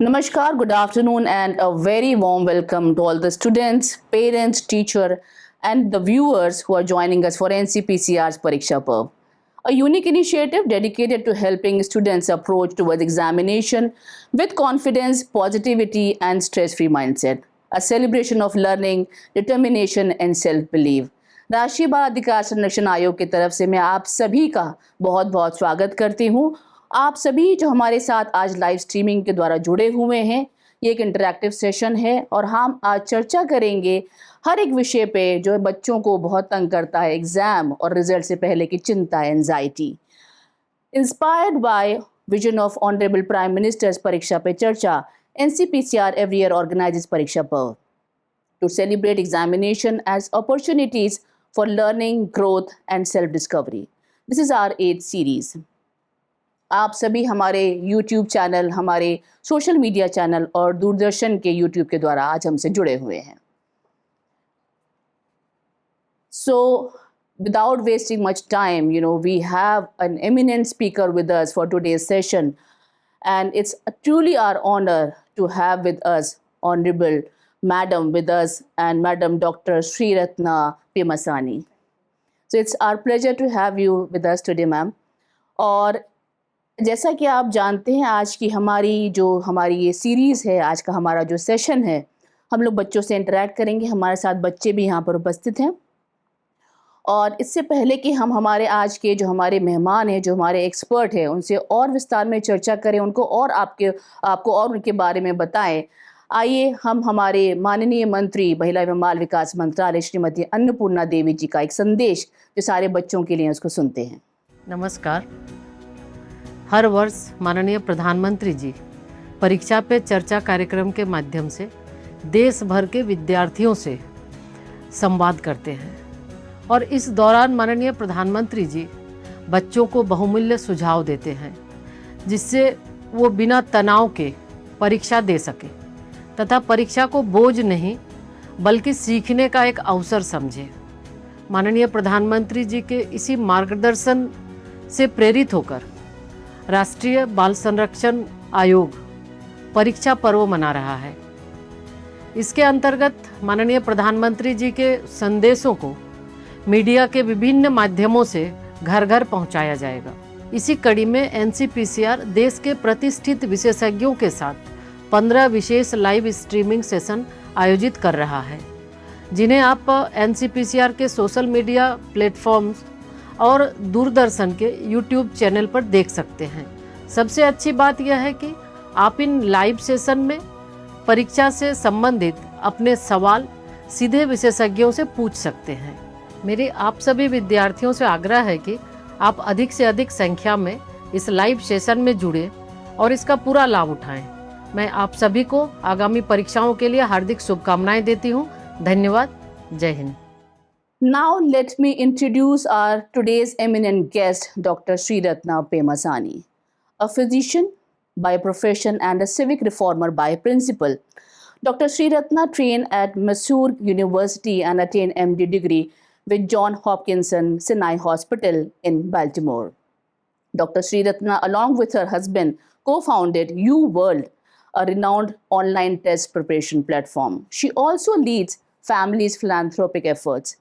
Namaskar, good afternoon, and a very warm welcome to all the students, parents, teacher, and the viewers who are joining us for NCPCR's Pariksha Parv, a unique initiative dedicated to helping students approach towards examination with confidence, positivity, and stress-free mindset. A celebration of learning, determination, and self-belief. राष्ट्रीय बाल अधिकार संरक्षण आयोग की तरफ से मैं आप सभी का बहुत बहुत स्वागत करती हूँ। आप सभी जो हमारे साथ आज लाइव स्ट्रीमिंग के द्वारा जुड़े हुए हैं, ये एक इंटरैक्टिव सेशन है और हम आज चर्चा करेंगे हर एक विषय पे जो बच्चों को बहुत तंग करता है, एग्जाम और रिजल्ट से पहले की चिंता, anxiety. Inspired by vision of honourable prime ministers परीक्षा पे चर्चा, NCPCR every year organizes Pariksha Parv to celebrate examination as opportunities for learning, growth and self-discovery. This is our 8th series. आप सभी हमारे YouTube चैनल, हमारे social media channel और दूरदर्शन के YouTube के द्वारा आज हमसे जुड़े हुए हैं। So, without wasting much time, we have an eminent speaker with us for today's session, and it's truly our honor to have with us Honorable Madam with us and Madam Dr. Sri Ratna Pemasani. So, it's our pleasure to have you with us today, ma'am. और जैसा कि आप जानते हैं, आज की हमारी ये सीरीज़ है, आज का हमारा जो सेशन है, हम लोग बच्चों से इंटरेक्ट करेंगे। हमारे साथ बच्चे भी यहाँ पर उपस्थित हैं। और इससे पहले कि हम हमारे आज के जो हमारे मेहमान हैं, जो हमारे एक्सपर्ट हैं, उनसे और विस्तार में चर्चा करें, उनको और आपको और उनके बारे में बताएं, आइए हम हमारे माननीय मंत्री महिला एवं बाल विकास मंत्रालय श्रीमती अन्नपूर्णा देवी जी का एक संदेश जो सारे बच्चों के लिए उसको सुनते हैं। नमस्कार। हर वर्ष माननीय प्रधानमंत्री जी परीक्षा पे चर्चा कार्यक्रम के माध्यम से देश भर के विद्यार्थियों से संवाद करते हैं और इस दौरान माननीय प्रधानमंत्री जी बच्चों को बहुमूल्य सुझाव देते हैं जिससे वो बिना तनाव के परीक्षा दे सके तथा परीक्षा को बोझ नहीं बल्कि सीखने का एक अवसर समझे। माननीय प्रधानमंत्री जी के इसी मार्गदर्शन से प्रेरित होकर राष्ट्रीय बाल संरक्षण आयोग परीक्षा पर्व मना रहा है। इसके अंतर्गत माननीय प्रधानमंत्री जी के संदेशों को मीडिया के विभिन्न माध्यमों से घर घर पहुंचाया जाएगा। इसी कड़ी में NCPCR देश के प्रतिष्ठित विशेषज्ञों के साथ 15 विशेष लाइव स्ट्रीमिंग सेशन आयोजित कर रहा है, जिन्हें आप NCPCR के सोशल मीडिया प्लेटफॉर्म्स और दूरदर्शन के YouTube चैनल पर देख सकते हैं। सबसे अच्छी बात यह है कि आप इन लाइव सेशन में परीक्षा से संबंधित अपने सवाल सीधे विशेषज्ञों से पूछ सकते हैं। मेरी आप सभी विद्यार्थियों से आग्रह है कि आप अधिक से अधिक संख्या में इस लाइव सेशन में जुड़े और इसका पूरा लाभ उठाएं। मैं आप सभी को आगामी परीक्षाओं के लिए हार्दिक शुभकामनाएं देती हूं। धन्यवाद। जय Hind. Now let me introduce our today's eminent guest, Dr. Sri Ratna Pemasani, a physician by profession and a civic reformer by principle. Dr. Sri Ratna trained at Mysore University and attained MD degree with John Hopkinson Sinai Hospital in Baltimore. Dr. Sri Ratna, along with her husband, co-founded UWorld, a renowned online test preparation platform. She also leads families' philanthropic efforts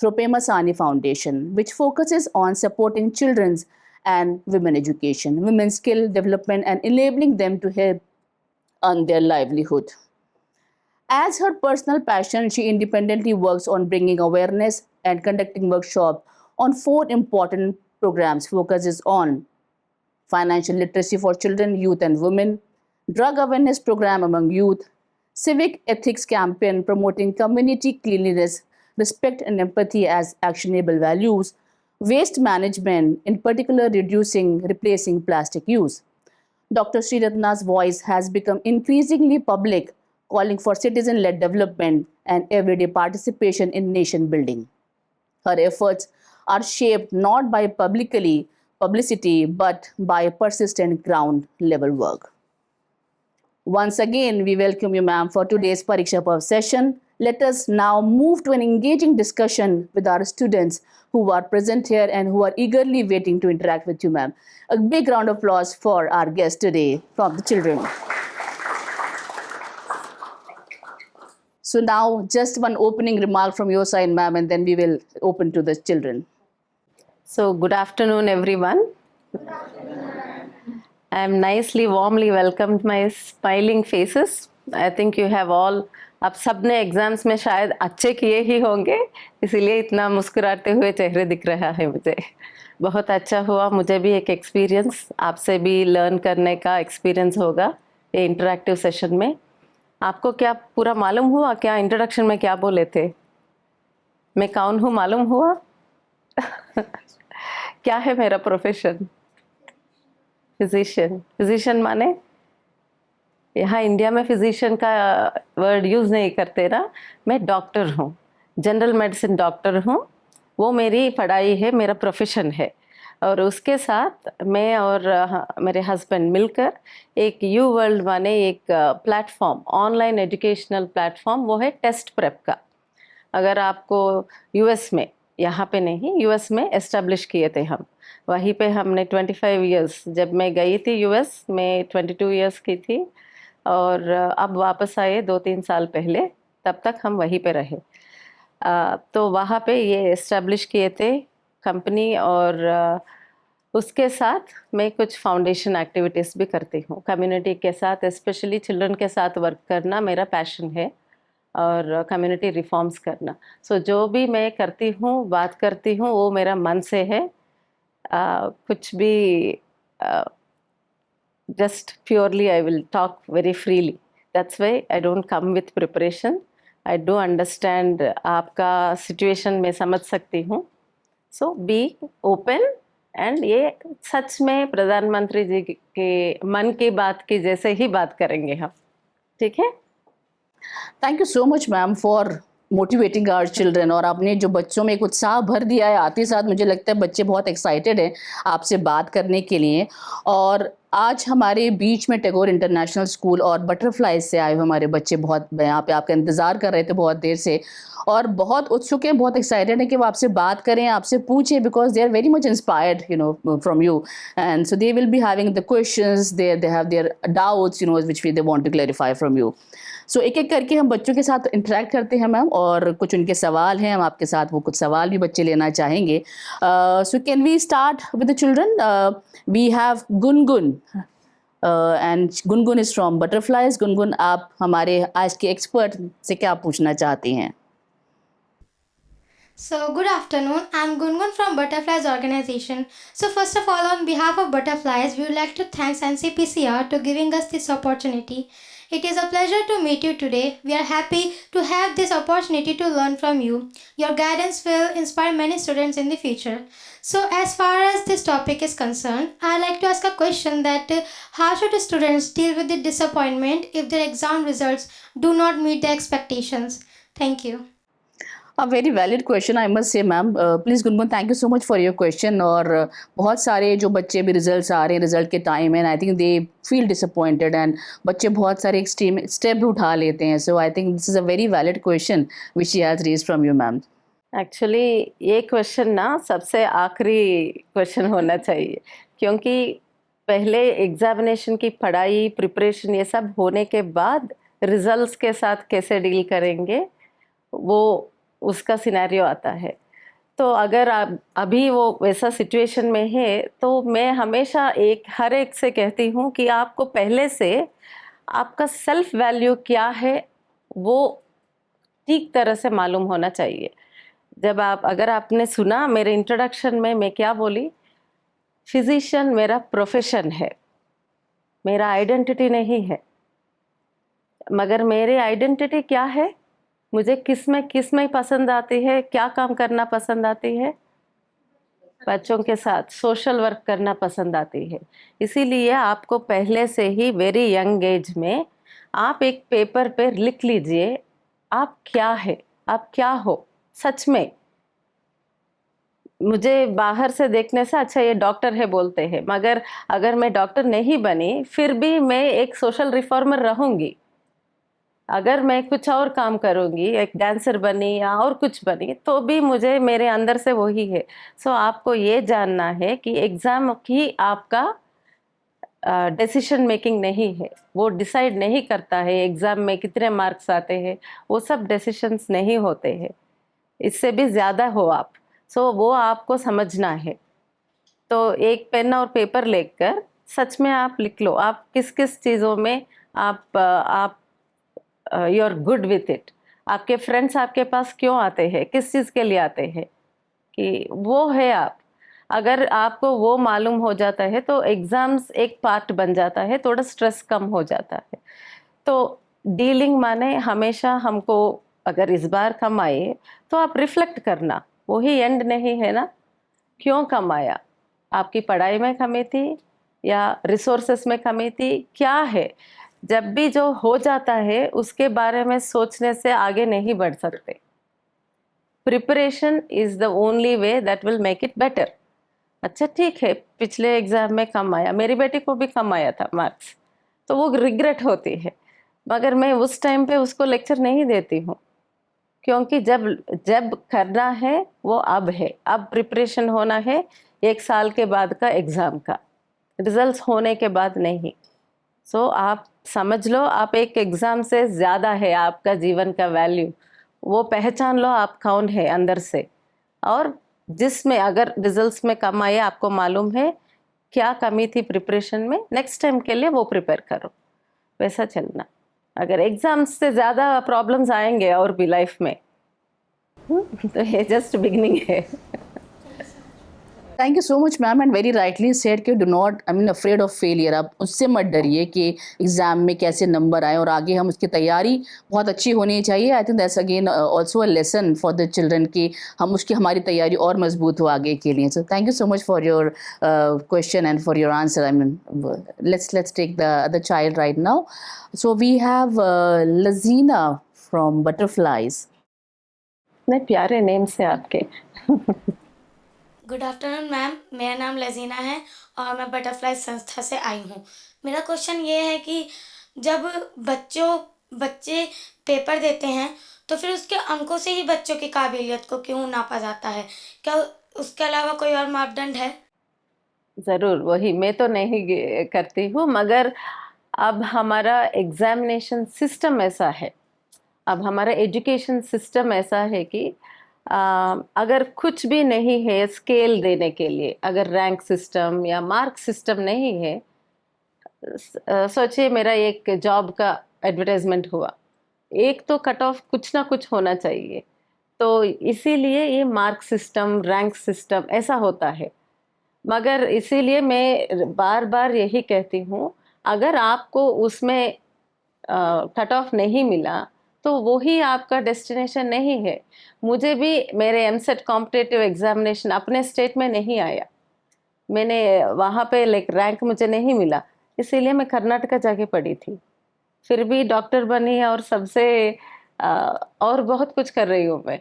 through Pemasani Foundation, which focuses on supporting children's and women education, women's skill development, and enabling them to help earn their livelihood. As her personal passion, she independently works on bringing awareness and conducting workshops on 4 important programs. Focuses on financial literacy for children, youth, and women, drug awareness program among youth, civic ethics campaign promoting community cleanliness, respect and empathy as actionable values, waste management, in particular replacing plastic use. Dr. Sri Ratna's voice has become increasingly public, calling for citizen-led development and everyday participation in nation building. Her efforts are shaped not by publicity, but by persistent ground-level work. Once again, we welcome you, ma'am, for today's Pariksha Parv session. Let us now move to an engaging discussion with our students who are present here and who are eagerly waiting to interact with you, ma'am. A big round of applause for our guest today from the children. So now just one opening remark from your side, ma'am, and then we will open to the children. So, good afternoon, everyone. I am nicely, warmly welcomed my smiling faces. I think you have all, आप सब ने exams में शायद अच्छे किए ही होंगे, इसीलिए इतना मुस्कुराते हुए चेहरे दिख रहा है मुझे. बहुत अच्छा हुआ, मुझे भी एक एक्सपीरियंस, आपसे भी लर्न करने का एक्सपीरियंस होगा ये इंटरैक्टिव सेशन में. आपको क्या पूरा मालूम हुआ, क्या इंट्रोडक्शन में क्या बोले थे? मैं कौन हूँ मालूम हुआ? क्या है मेरा प्रोफेशन? फिजिशियन. फिजिशियन माने यहाँ इंडिया में फिजिशियन का वर्ड यूज़ नहीं करते ना. मैं डॉक्टर हूँ, जनरल मेडिसिन डॉक्टर हूँ. वो मेरी पढ़ाई है, मेरा प्रोफेशन है. और उसके साथ मैं और मेरे हस्बैंड मिलकर एक यू वर्ल्ड माने एक प्लेटफॉर्म, ऑनलाइन एजुकेशनल प्लेटफॉर्म, वो है टेस्ट प्रेप का. अगर आपको यूएस में, यहाँ पे नहीं, यूएस में एस्टेब्लिश किए थे हम. वहीं पे हमने 25 इयर्स, जब मैं गई थी यूएस में 22 इयर्स की थी, और अब वापस आए 2-3 साल पहले. तब तक हम वहीं पे रहे. तो वहाँ पे ये एस्टेब्लिश किए थे कंपनी, और उसके साथ मैं कुछ फाउंडेशन एक्टिविटीज़ भी करती हूँ. कम्युनिटी के साथ, स्पेशली चिल्ड्रन के साथ वर्क करना मेरा पैशन है, और कम्युनिटी रिफॉर्म्स करना. सो जो भी मैं करती हूँ, बात करती हूँ, वो मेरा मन से है. कुछ भी just purely I will talk very freely. That's why I don't come with preparation. I do understand आपका situation मैं समझ सकती हूँ. So be open, and ये सच में प्रधानमंत्री जी के मन की बात की जैसे ही बात करेंगे हम. ठीक है? Thank you so much, ma'am, for motivating our children. और आपने जो बच्चों में एक उत्साह भर दिया है, आते साथ मुझे लगता है बच्चे बहुत एक्साइटेड हैं आपसे बात करने के लिए. और आज हमारे बीच में टैगोर इंटरनेशनल स्कूल और बटरफ्लाइज से आए हुए हमारे बच्चे बहुत यहाँ पे आपका इंतज़ार कर रहे थे बहुत देर से, और बहुत उत्सुक हैं, बहुत एक्साइटेड हैं कि वो आपसे बात करें, आपसे पूछें, because they are very much inspired from you. And so they will be having the questions, they have their doubts which they want to clarify from you. So एक एक करके हम बच्चों के साथ इंटरेक्ट करते हैं मैम, और कुछ उनके सवाल हैं, हम आपके साथ वो कुछ सवाल भी बच्चे लेना चाहेंगे. So can we start with the children? We have Gungun, and Gungun is from butterflies. Gungun, आप हमारे आज के एक्सपर्ट से क्या पूछना चाहती हैं? So, good afternoon. I'm Gungun from Butterflies organization. So, first of all, on behalf of Butterflies, we would like to thank NCPCR to giving us this opportunity. It is a pleasure to meet you today. We are happy to have this opportunity to learn from you. Your guidance will inspire many students in the future. So, as far as this topic is concerned, I'd like to ask a question that how should students deal with the disappointment if their exam results do not meet their expectations? Thank you. A very valid question, I must say, ma'am. Please, Gungun, thank you so much for your question. और बहुत सारे जो बच्चे भी results आ रहे हैं, result के time, and I think they feel disappointed, and बच्चे बहुत सारे एक्सट्रीम स्टेप भी उठा लेते हैं. So I think this is a very valid question which she has raised from you, ma'am. Actually ये क्वेश्चन ना सबसे आखिरी क्वेश्चन होना चाहिए, क्योंकि पहले एग्जामिनेशन की पढ़ाई, प्रिपरेशन, ये सब होने के बाद रिजल्ट्स के साथ कैसे डील करेंगे, वो उसका सिनेरियो आता है. तो अगर आप अभी वो वैसा सिचुएशन में है, तो मैं हमेशा हर एक से कहती हूँ कि आपको पहले से आपका सेल्फ वैल्यू क्या है वो ठीक तरह से मालूम होना चाहिए. अगर आपने सुना मेरे इंट्रोडक्शन में मैं क्या बोली, फिजिशियन मेरा प्रोफेशन है, मेरा आइडेंटिटी नहीं है. मगर मेरी आइडेंटिटी क्या है, मुझे किस में पसंद आती है, क्या काम करना पसंद आती है, बच्चों के साथ सोशल वर्क करना पसंद आती है. इसीलिए आपको पहले से ही वेरी यंग एज में आप एक पेपर पे लिख लीजिए आप क्या है, आप क्या हो सच में. मुझे बाहर से देखने से अच्छा ये डॉक्टर है बोलते हैं, मगर अगर मैं डॉक्टर नहीं बनी फिर भी मैं एक सोशल रिफॉर्मर रहूँगी. अगर मैं कुछ और काम करूँगी, एक डांसर बनी या और कुछ बनी, तो भी मुझे मेरे अंदर से वही है. सो आपको ये जानना है कि एग्ज़ाम ही आपका डिसीजन मेकिंग नहीं है, वो डिसाइड नहीं करता है एग्ज़ाम में कितने मार्क्स आते हैं, वो सब डिसीशंस नहीं होते हैं, इससे भी ज़्यादा हो आप। सो वो आपको समझना है। तो एक पेन और पेपर लेकर सच में आप लिख लो, आप किस किस चीज़ों में आप you are good with it. आपके फ्रेंड्स आपके पास क्यों आते हैं, किस चीज़ के लिए आते हैं, कि वो है आप। अगर आपको वो मालूम हो जाता है तो एग्ज़ाम्स एक पार्ट बन जाता है, थोड़ा स्ट्रेस कम हो जाता है। तो डीलिंग माने हमेशा हमको अगर इस बार कम आए तो आप रिफ्लेक्ट करना, वही एंड नहीं है ना। क्यों कम आया, आपकी पढ़ाई में कमी थी या रिसोर्सेस में कमी थी, क्या है। जब भी जो हो जाता है उसके बारे में सोचने से आगे नहीं बढ़ सकते। Preparation is the only way that will make it better. अच्छा ठीक है, पिछले एग्जाम में कम आया, मेरी बेटी को भी कम आया था मार्क्स, तो वो रिग्रेट होती है, मगर मैं उस टाइम पे उसको लेक्चर नहीं देती हूँ, क्योंकि जब जब करना है वो अब है, अब प्रिपरेशन होना है 1 साल के बाद का एग्ज़ाम का, रिजल्ट्स होने के बाद नहीं। सो आप समझ लो, आप एक एग्ज़ाम से ज़्यादा है आपका जीवन का वैल्यू, वो पहचान लो आप कौन है अंदर से। और जिसमें अगर रिजल्ट्स में कम आए, आपको मालूम है क्या कमी थी प्रिपरेशन में, नेक्स्ट टाइम के लिए वो प्रिपेयर करो, वैसा चलना। अगर एग्जाम्स से ज़्यादा प्रॉब्लम्स आएंगे और भी लाइफ में तो ये जस्ट बिगिनिंग है। Thank you so much ma'am, and very rightly said कि do not afraid of failure. आप उससे मत डरिए कि एग्ज़ाम में कैसे नंबर आए, और आगे हम उसकी तैयारी बहुत अच्छी होनी चाहिए। आई think that's again also a lesson for the children कि हमारी तैयारी और मजबूत हो आगे के लिए। सो thank you so much for your question and for your answer. I mean let's take the other child right now. So we have Lazina from Butterflies. इतने प्यारे नेम से आपके। गुड आफ्टरनून मैम, मेरा नाम लजीना है और मैं बटरफ्लाई संस्था से आई हूँ। मेरा क्वेश्चन ये है कि जब बच्चे पेपर देते हैं तो फिर उसके अंकों से ही बच्चों की काबिलियत को क्यों नापा जाता है? क्या उसके अलावा कोई और मापदंड है? ज़रूर, वही मैं तो नहीं करती हूँ, मगर अब हमारा एग्जामिनेशन सिस्टम ऐसा है, अब हमारा एजुकेशन सिस्टम ऐसा है कि अगर कुछ भी नहीं है स्केल देने के लिए, अगर रैंक सिस्टम या मार्क सिस्टम नहीं है, सोचिए मेरा एक जॉब का एडवर्टाइजमेंट हुआ, एक तो कट ऑफ कुछ ना कुछ होना चाहिए, तो इसीलिए ये मार्क सिस्टम रैंक सिस्टम ऐसा होता है। मगर इसीलिए मैं बार बार यही कहती हूँ, अगर आपको उसमें कट ऑफ नहीं मिला तो वही आपका डेस्टिनेशन नहीं है। मुझे भी मेरे एमसेट कॉम्पिटिटिव एग्जामिनेशन अपने स्टेट में नहीं आया, मैंने वहाँ पे रैंक मुझे नहीं मिला, इसीलिए मैं कर्नाटका जाके पढ़ी थी, फिर भी डॉक्टर बनी और सबसे और बहुत कुछ कर रही हूँ मैं।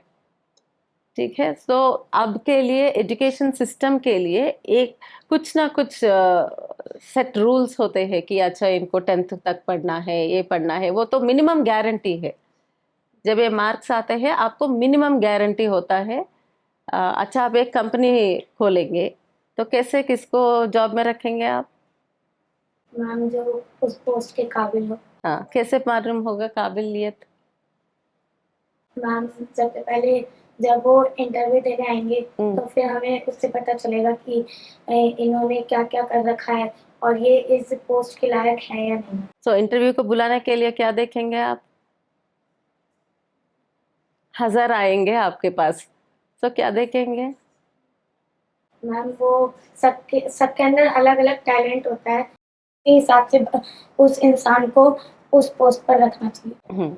ठीक है, तो अब के लिए एजुकेशन सिस्टम के लिए एक कुछ ना कुछ सेट रूल्स होते हैं कि अच्छा इनको 10th तक पढ़ना है, ये पढ़ना है, वो तो मिनिमम गारंटी है। जब ये मार्क्स आते हैं आपको मिनिमम गारंटी होता है। अच्छा, आप एक कंपनी खोलेंगे तो कैसे किसको जॉब में रखेंगे आप? मैम जो उस पोस्ट के काबिल हो। हाँ, कैसे मालूम होगा काबिलियत? मैम सबसे पहले जब वो इंटरव्यू देने आएंगे तो फिर हमें उससे पता चलेगा कि इन्होंने क्या क्या कर रखा है और ये इस पोस्ट के लायक है या नहीं। सो इंटरव्यू को बुलाने के लिए क्या देखेंगे आप? 1000 आएंगे आपके पास, तो क्या देखेंगे? मैम वो सबके अंदर अलग अलग टैलेंट होता है, के हिसाब से उस इंसान को उस पोस्ट पर रखना चाहिए।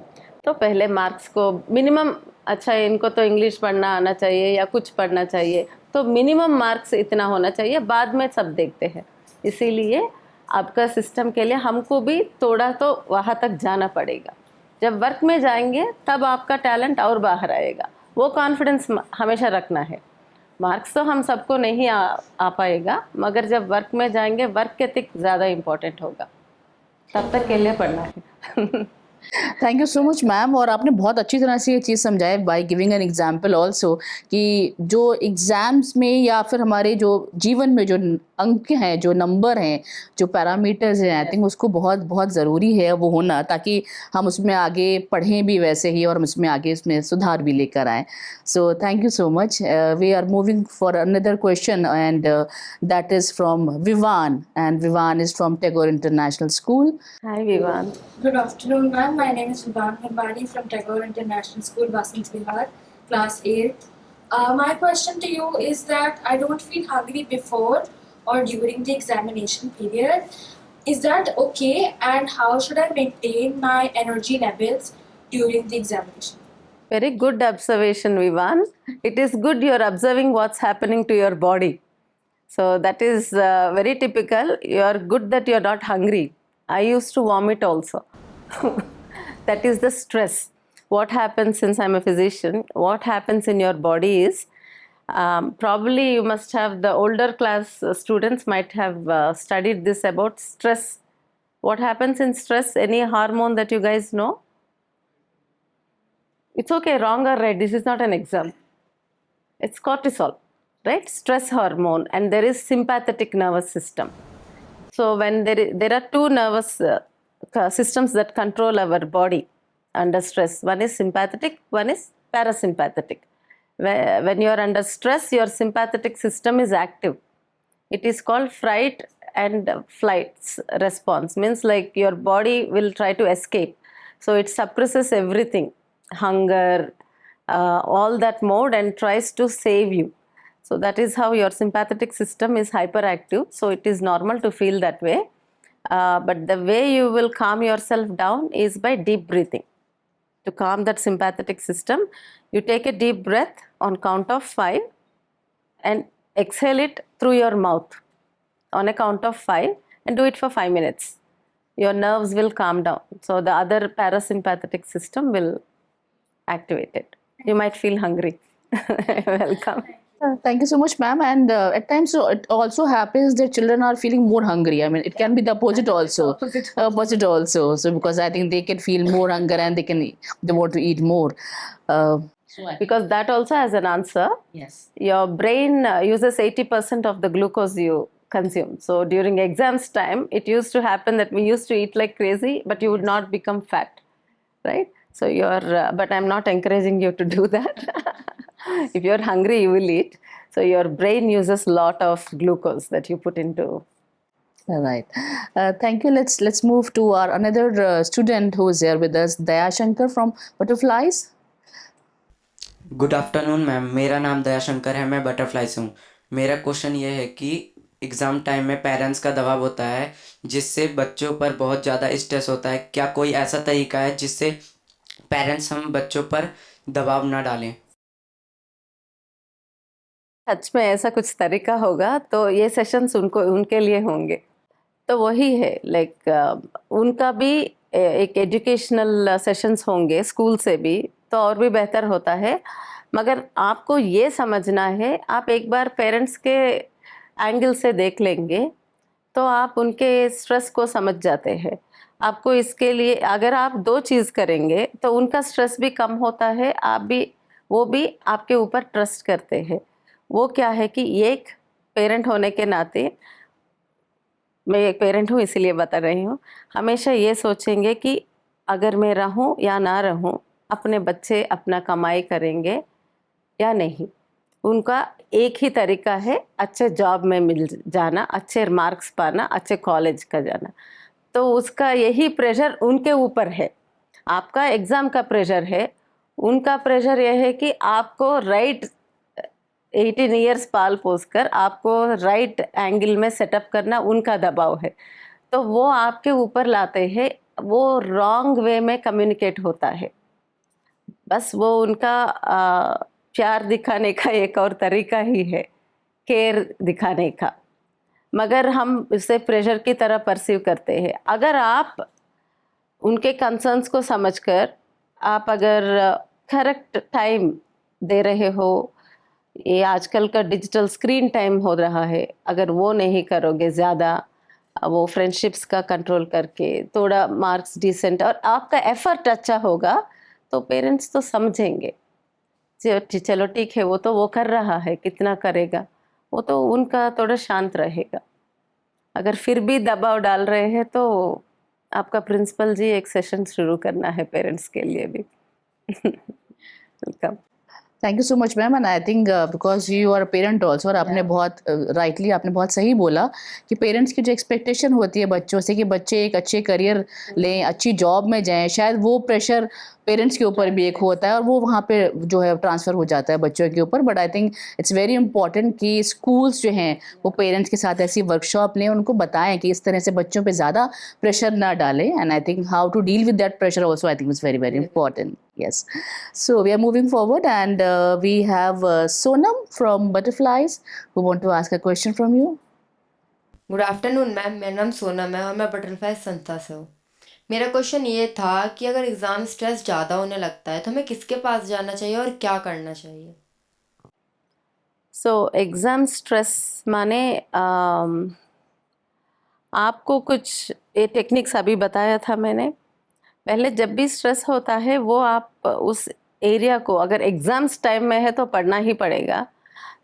तो पहले मार्क्स को मिनिमम, अच्छा इनको तो इंग्लिश पढ़ना आना चाहिए या कुछ पढ़ना चाहिए, तो मिनिमम मार्क्स इतना होना चाहिए, बाद में सब देखते हैं। इसीलिए आपका सिस्टम के लिए हमको भी थोड़ा तो वहाँ तक जाना पड़ेगा। जब वर्क में जाएंगे तब आपका टैलेंट और बाहर आएगा, वो कॉन्फिडेंस हमेशा रखना है। मार्क्स तो हम सबको नहीं आ पाएगा, मगर जब वर्क में जाएंगे वर्क एथिक ज़्यादा इम्पोर्टेंट होगा, तब तक के लिए पढ़ना है। Thank you so much ma'am. और आपने बहुत अच्छी तरह से ये चीज़ समझाई by giving an example also कि जो एग्जाम्स में या फिर हमारे जो जीवन में जो अंक हैं, जो नंबर हैं, जो पैरामीटर्स हैं, आई थिंक उसको बहुत बहुत ज़रूरी है वो होना, ताकि हम उसमें आगे पढ़ें भी वैसे ही और हम उसमें आगे इसमें सुधार भी लेकर आएँ। So thank you so much. We are moving for another question and that is from Vivan, and Vivan is from Tagore international school. Hi, Vivan. Good afternoon, ma'am. My name is Vivan Hambani from Tagore International School, Basant Vihar, class 8. My question to you is that I don't feel hungry before or during the examination period. Is that okay? And how should I maintain my energy levels during the examination? Very good observation, Vivan. It is good you're observing what's happening to your body. So that is very typical. You're good that you're not hungry. I used to vomit also. That is the stress. What happens, since I'm a physician, what happens in your body is probably you must have, the older class students might have studied this about stress. What happens in stress? Any hormone that you guys know? It's okay, wrong or right, this is not an exam. It's cortisol, right? Stress hormone, and there is sympathetic nervous system. So when there are two nervous systems that control our body under stress. One is sympathetic, one is parasympathetic. When you are under stress, your sympathetic system is active. It is called fright and flight response. Means like your body will try to escape. So it suppresses everything, hunger, all that mode, and tries to save you. So that is how your sympathetic system is hyperactive. So it is normal to feel that way. But the way you will calm yourself down is by deep breathing. To calm that sympathetic system, you take a deep breath on count of 5 and exhale it through your mouth on a count of 5, and do it for 5 minutes. Your nerves will calm down. So the other parasympathetic system will activate it. You might feel hungry. Welcome. Thank you so much, ma'am. And at times it also happens that children are feeling more hungry. I mean, it can be the opposite also. Opposite also. So because I think they can feel more hunger and they want to eat more. Because that also has an answer. Yes. Your brain uses 80% of the glucose you consume. So during exams time, it used to happen that we used to eat like crazy, but you would not become fat, right? So but I'm not encouraging you to do that. If you're hungry, you will eat. So your brain uses a lot of glucose that you put into. All right. Thank you. Let's move to our another student who is here with us, Daya Shankar from Butterflies. Good afternoon ma'am, मेरा नाम दया शंकर है, मैं butterfly से हूँ। मेरा question ये है कि एग्ज़ाम टाइम में पेरेंट्स का दबाव होता है जिससे बच्चों पर बहुत ज़्यादा स्ट्रेस होता है। क्या कोई ऐसा तरीका है जिससे पेरेंट्स हम बच्चों पर दबाव ना डालें? सच में ऐसा कुछ तरीका होगा तो ये सेशंस उनके लिए होंगे। तो वही है, उनका भी एक एजुकेशनल सेशंस होंगे स्कूल से भी, तो और भी बेहतर होता है। मगर आपको ये समझना है, आप एक बार पेरेंट्स के एंगल से देख लेंगे तो आप उनके स्ट्रेस को समझ जाते हैं। आपको इसके लिए अगर आप 2 चीज़ करेंगे तो उनका स्ट्रेस भी कम होता है, वो भी आपके ऊपर ट्रस्ट करते हैं। वो क्या है कि एक पेरेंट होने के नाते, मैं एक पेरेंट हूँ इसीलिए बता रही हूँ, हमेशा ये सोचेंगे कि अगर मैं रहूँ या ना रहूँ, अपने बच्चे अपना कमाई करेंगे या नहीं। उनका एक ही तरीका है, अच्छे जॉब में मिल जाना, अच्छे मार्क्स पाना, अच्छे कॉलेज का जाना। तो उसका यही प्रेशर उनके ऊपर है। आपका एग्ज़ाम का प्रेशर है, उनका प्रेशर यह है कि आपको राइट 18 ईयर्स पाल पोस कर आपको राइट एंगल में सेटअप करना उनका दबाव है। तो वो आपके ऊपर लाते हैं, वो रॉन्ग वे में कम्युनिकेट होता है। बस वो उनका प्यार दिखाने का एक और तरीका ही है, केयर दिखाने का, मगर हम इसे प्रेशर की तरह परसीव करते हैं। अगर आप उनके कंसर्न्स को समझकर आप अगर करेक्ट टाइम दे रहे हो, ये आजकल का डिजिटल स्क्रीन टाइम हो रहा है, अगर वो नहीं करोगे ज़्यादा, वो फ्रेंडशिप्स का कंट्रोल करके थोड़ा मार्क्स डिसेंट और आपका एफर्ट अच्छा होगा तो पेरेंट्स तो समझेंगे। चलो ठीक है, वो कर रहा है, कितना करेगा, वो तो उनका थोड़ा शांत रहेगा। अगर फिर भी दबाव डाल रहे हैं तो आपका प्रिंसिपल जी एक सेशन शुरू करना है पेरेंट्स के लिए भी। Welcome. Thank you so much ma'am, and I think because you are parent also, और आपने बहुत राइटली आपने बहुत सही बोला कि पेरेंट्स की जो एक्सपेक्टेशन होती है बच्चों से कि बच्चे एक अच्छे करियर लें, अच्छी जॉब में जाएं, शायद वो प्रेशर पेरेंट्स के ऊपर भी एक होता है और वो वहाँ पे जो है ट्रांसफ़र हो जाता है बच्चों के ऊपर। But I think it's very important कि स्कूल्स जो हैं वो पेरेंट्स के साथ ऐसी वर्कशॉप लें, उनको बताएं कि इस तरह से बच्चों पे ज़्यादा प्रेशर ना डालें, and I think how to deal with that pressure also I think it's very very important. Yes. So we are moving forward, and we have Sonam from Butterflies who want to ask a question from you. Good afternoon ma'am, मेरा नाम सोनम है और मैं butterfly संस्था से हूँ। मेरा question ये था कि अगर एग्ज़ाम स्ट्रेस ज़्यादा होने लगता है तो हमें किसके पास जाना चाहिए और क्या करना चाहिए? एग्ज़ाम स्ट्रेस माने आपको कुछ ये टेक्निक्स अभी बताया था मैंने। पहले जब भी स्ट्रेस होता है वो आप उस एरिया को, अगर एग्ज़ाम्स टाइम में है तो पढ़ना ही पड़ेगा,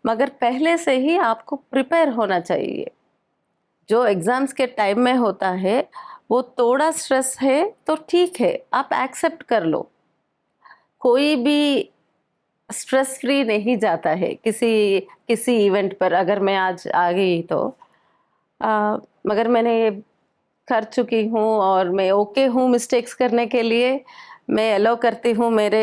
मगर पहले से ही आपको प्रिपेयर होना चाहिए। जो एग्ज़ाम्स के टाइम में होता है वो थोड़ा स्ट्रेस है तो ठीक है, आप एक्सेप्ट कर लो। कोई भी स्ट्रेस फ्री नहीं जाता है किसी इवेंट पर। अगर मैं आज आ गई तो मगर मैंने ये कर चुकी हूँ और मैं ओके हूँ मिस्टेक्स करने के लिए। मैं अलाउ करती हूँ, मेरे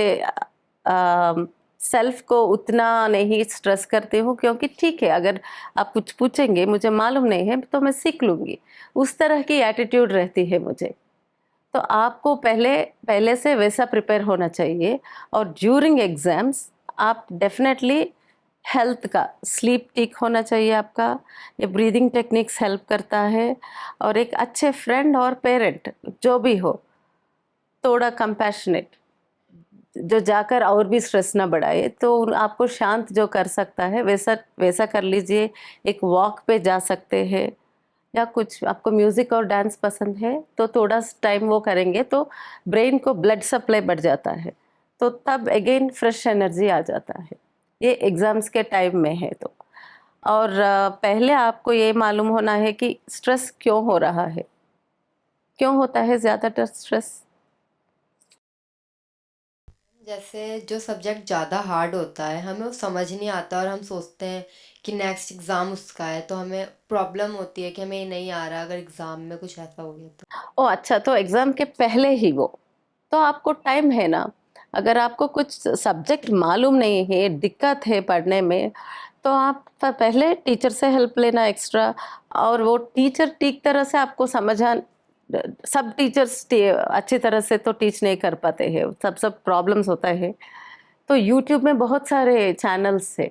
सेल्फ को उतना नहीं स्ट्रेस करती हूँ, क्योंकि ठीक है अगर आप कुछ पूछेंगे मुझे मालूम नहीं है तो मैं सीख लूँगी, उस तरह की एटीट्यूड रहती है मुझे। तो आपको पहले से वैसा प्रिपेयर होना चाहिए। और ड्यूरिंग एग्ज़ाम्स आप डेफिनेटली हेल्थ का, स्लीप ठीक होना चाहिए आपका, ये ब्रीदिंग टेक्निक्स हेल्प करता है। और एक अच्छे फ्रेंड और पेरेंट जो भी हो, थोड़ा कंपैशनेट, जो जाकर और भी स्ट्रेस ना बढ़ाए, तो आपको शांत जो कर सकता है वैसा कर लीजिए। एक वॉक पे जा सकते हैं, या कुछ आपको म्यूज़िक और डांस पसंद है तो थोड़ा टाइम वो करेंगे तो ब्रेन को ब्लड सप्लाई बढ़ जाता है, तो तब अगेन फ्रेश एनर्जी आ जाता है। ये एग्ज़ाम्स के टाइम में है तो। और पहले आपको ये मालूम होना है कि स्ट्रेस क्यों हो रहा है, क्यों होता है ज़्यादातर स्ट्रेस। जैसे जो सब्जेक्ट ज़्यादा हार्ड होता है हमें वो समझ नहीं आता और हम सोचते हैं कि नेक्स्ट एग्ज़ाम उसका है, तो हमें प्रॉब्लम होती है कि हमें ये नहीं आ रहा, अगर एग्ज़ाम में कुछ ऐसा हो गया तो। ओ अच्छा, तो एग्ज़ाम के पहले ही वो, तो आपको टाइम है ना। अगर आपको कुछ सब्जेक्ट मालूम नहीं है, दिक्कत है पढ़ने में, तो आप पहले टीचर से हेल्प लेना एक्स्ट्रा। और वो टीचर ठीक तरह से आपको समझा, सब टीचर्स अच्छी तरह से तो टीच नहीं कर पाते हैं, सब प्रॉब्लम्स होता है। तो यूट्यूब में बहुत सारे चैनल्स है,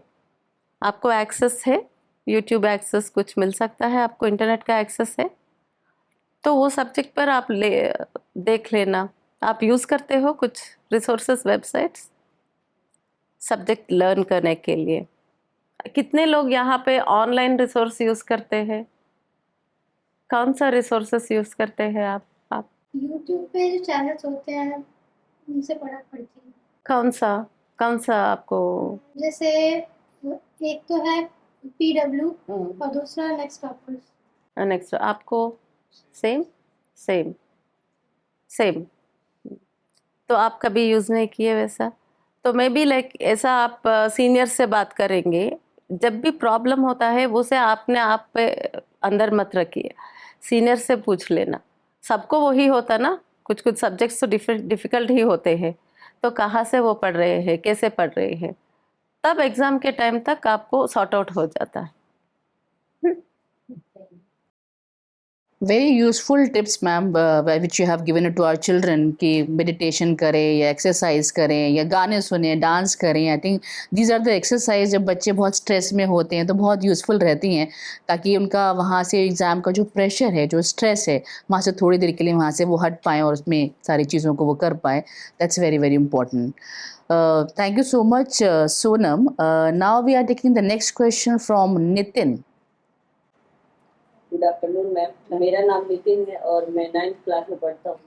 आपको एक्सेस है, यूट्यूब एक्सेस कुछ मिल सकता है, आपको इंटरनेट का एक्सेस है, तो वो सब्जेक्ट पर आप देख लेना। आप यूज़ करते हो कुछ रिसोर्सेस, वेबसाइट्स सब्जेक्ट लर्न करने के लिए? कितने लोग यहाँ पे ऑनलाइन रिसोर्स यूज़ करते हैं? कौन सा रिसोर्सेस यूज़ करते हैं आप? यूट्यूब पे जो चैनल्स होते हैं उनसे पढ़ा पड़ती है। कौन सा आपको? जैसे एक तो है PW और दूसरा नेक्स्ट टॉपर्स। नेक्स्ट आपको सेम। तो आप कभी यूज़ नहीं किए वैसा? तो मे बी लाइक ऐसा आप सीनियर से बात करेंगे, जब भी प्रॉब्लम होता है वो से आपने आप पे अंदर मत रखिए, सीनियर से पूछ लेना। सबको वही होता ना, कुछ सब्जेक्ट्स तो डिफ़िकल्ट ही होते हैं, तो कहाँ से वो पढ़ रहे हैं, कैसे पढ़ रहे हैं, तब एग्ज़ाम के टाइम तक आपको सॉर्ट आउट हो जाता है। Very useful tips ma'am which you have given it to our children कि meditation करें या exercise करें या गाने सुने, डांस करें। I think these are the exercise जब बच्चे बहुत स्ट्रेस में होते हैं तो बहुत यूज़फुल रहती हैं, ताकि उनका वहाँ से एग्ज़ाम का जो प्रेशर है, जो स्ट्रेस है, वहाँ से थोड़ी देर के लिए वहाँ से वो हट पाएँ और उसमें सारी चीज़ों को वो कर पाएँ। That's very very important. Thank you so much Sonam. Now we are taking the next question from Nitin. Good afternoon ma'am, मेरा नाम नितिन है और मैं 9th क्लास में पढ़ता हूँ।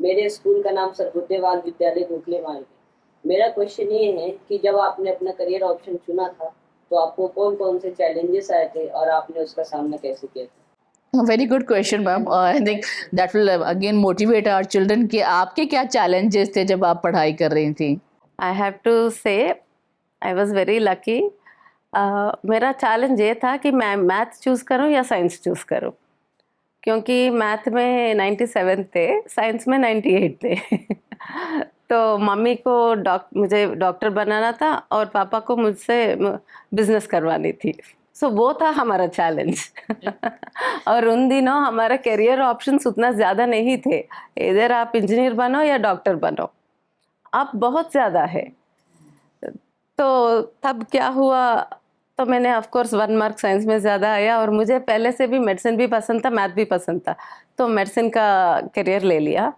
मेरे स्कूल का नाम सरबुद्धेवाल विद्यालय गोखले मार्ग है। मेरा क्वेश्चन ये है कि जब आपने अपना करियर ऑप्शन चुना था तो आपको कौन कौन से चैलेंजेस आए थे और आपने उसका सामना कैसे किया था? Very good question ma'am. I think that will again motivate our children कि आपके क्या चैलेंजेस थे जब आप पढ़ाई कर रही थी? आई हैव टू से आई वॉज वेरी लकी। मेरा चैलेंज ये था कि मैं मैथ चूज़ करूं या साइंस चूज़ करूं, क्योंकि मैथ में 97 थे, साइंस में 98 थे। तो मम्मी को मुझे डॉक्टर बनाना था और पापा को मुझसे बिजनेस करवानी थी। सो वो था हमारा चैलेंज। और उन दिनों हमारा करियर ऑप्शंस उतना ज़्यादा नहीं थे, इधर आप इंजीनियर बनो या डॉक्टर बनो। अब बहुत ज़्यादा है। तो तब क्या हुआ, तो मैंने ऑफ कोर्स 1 मार्क साइंस में ज़्यादा आया और मुझे पहले से भी मेडिसिन भी पसंद था, मैथ भी पसंद था, तो मेडिसिन का करियर ले लिया।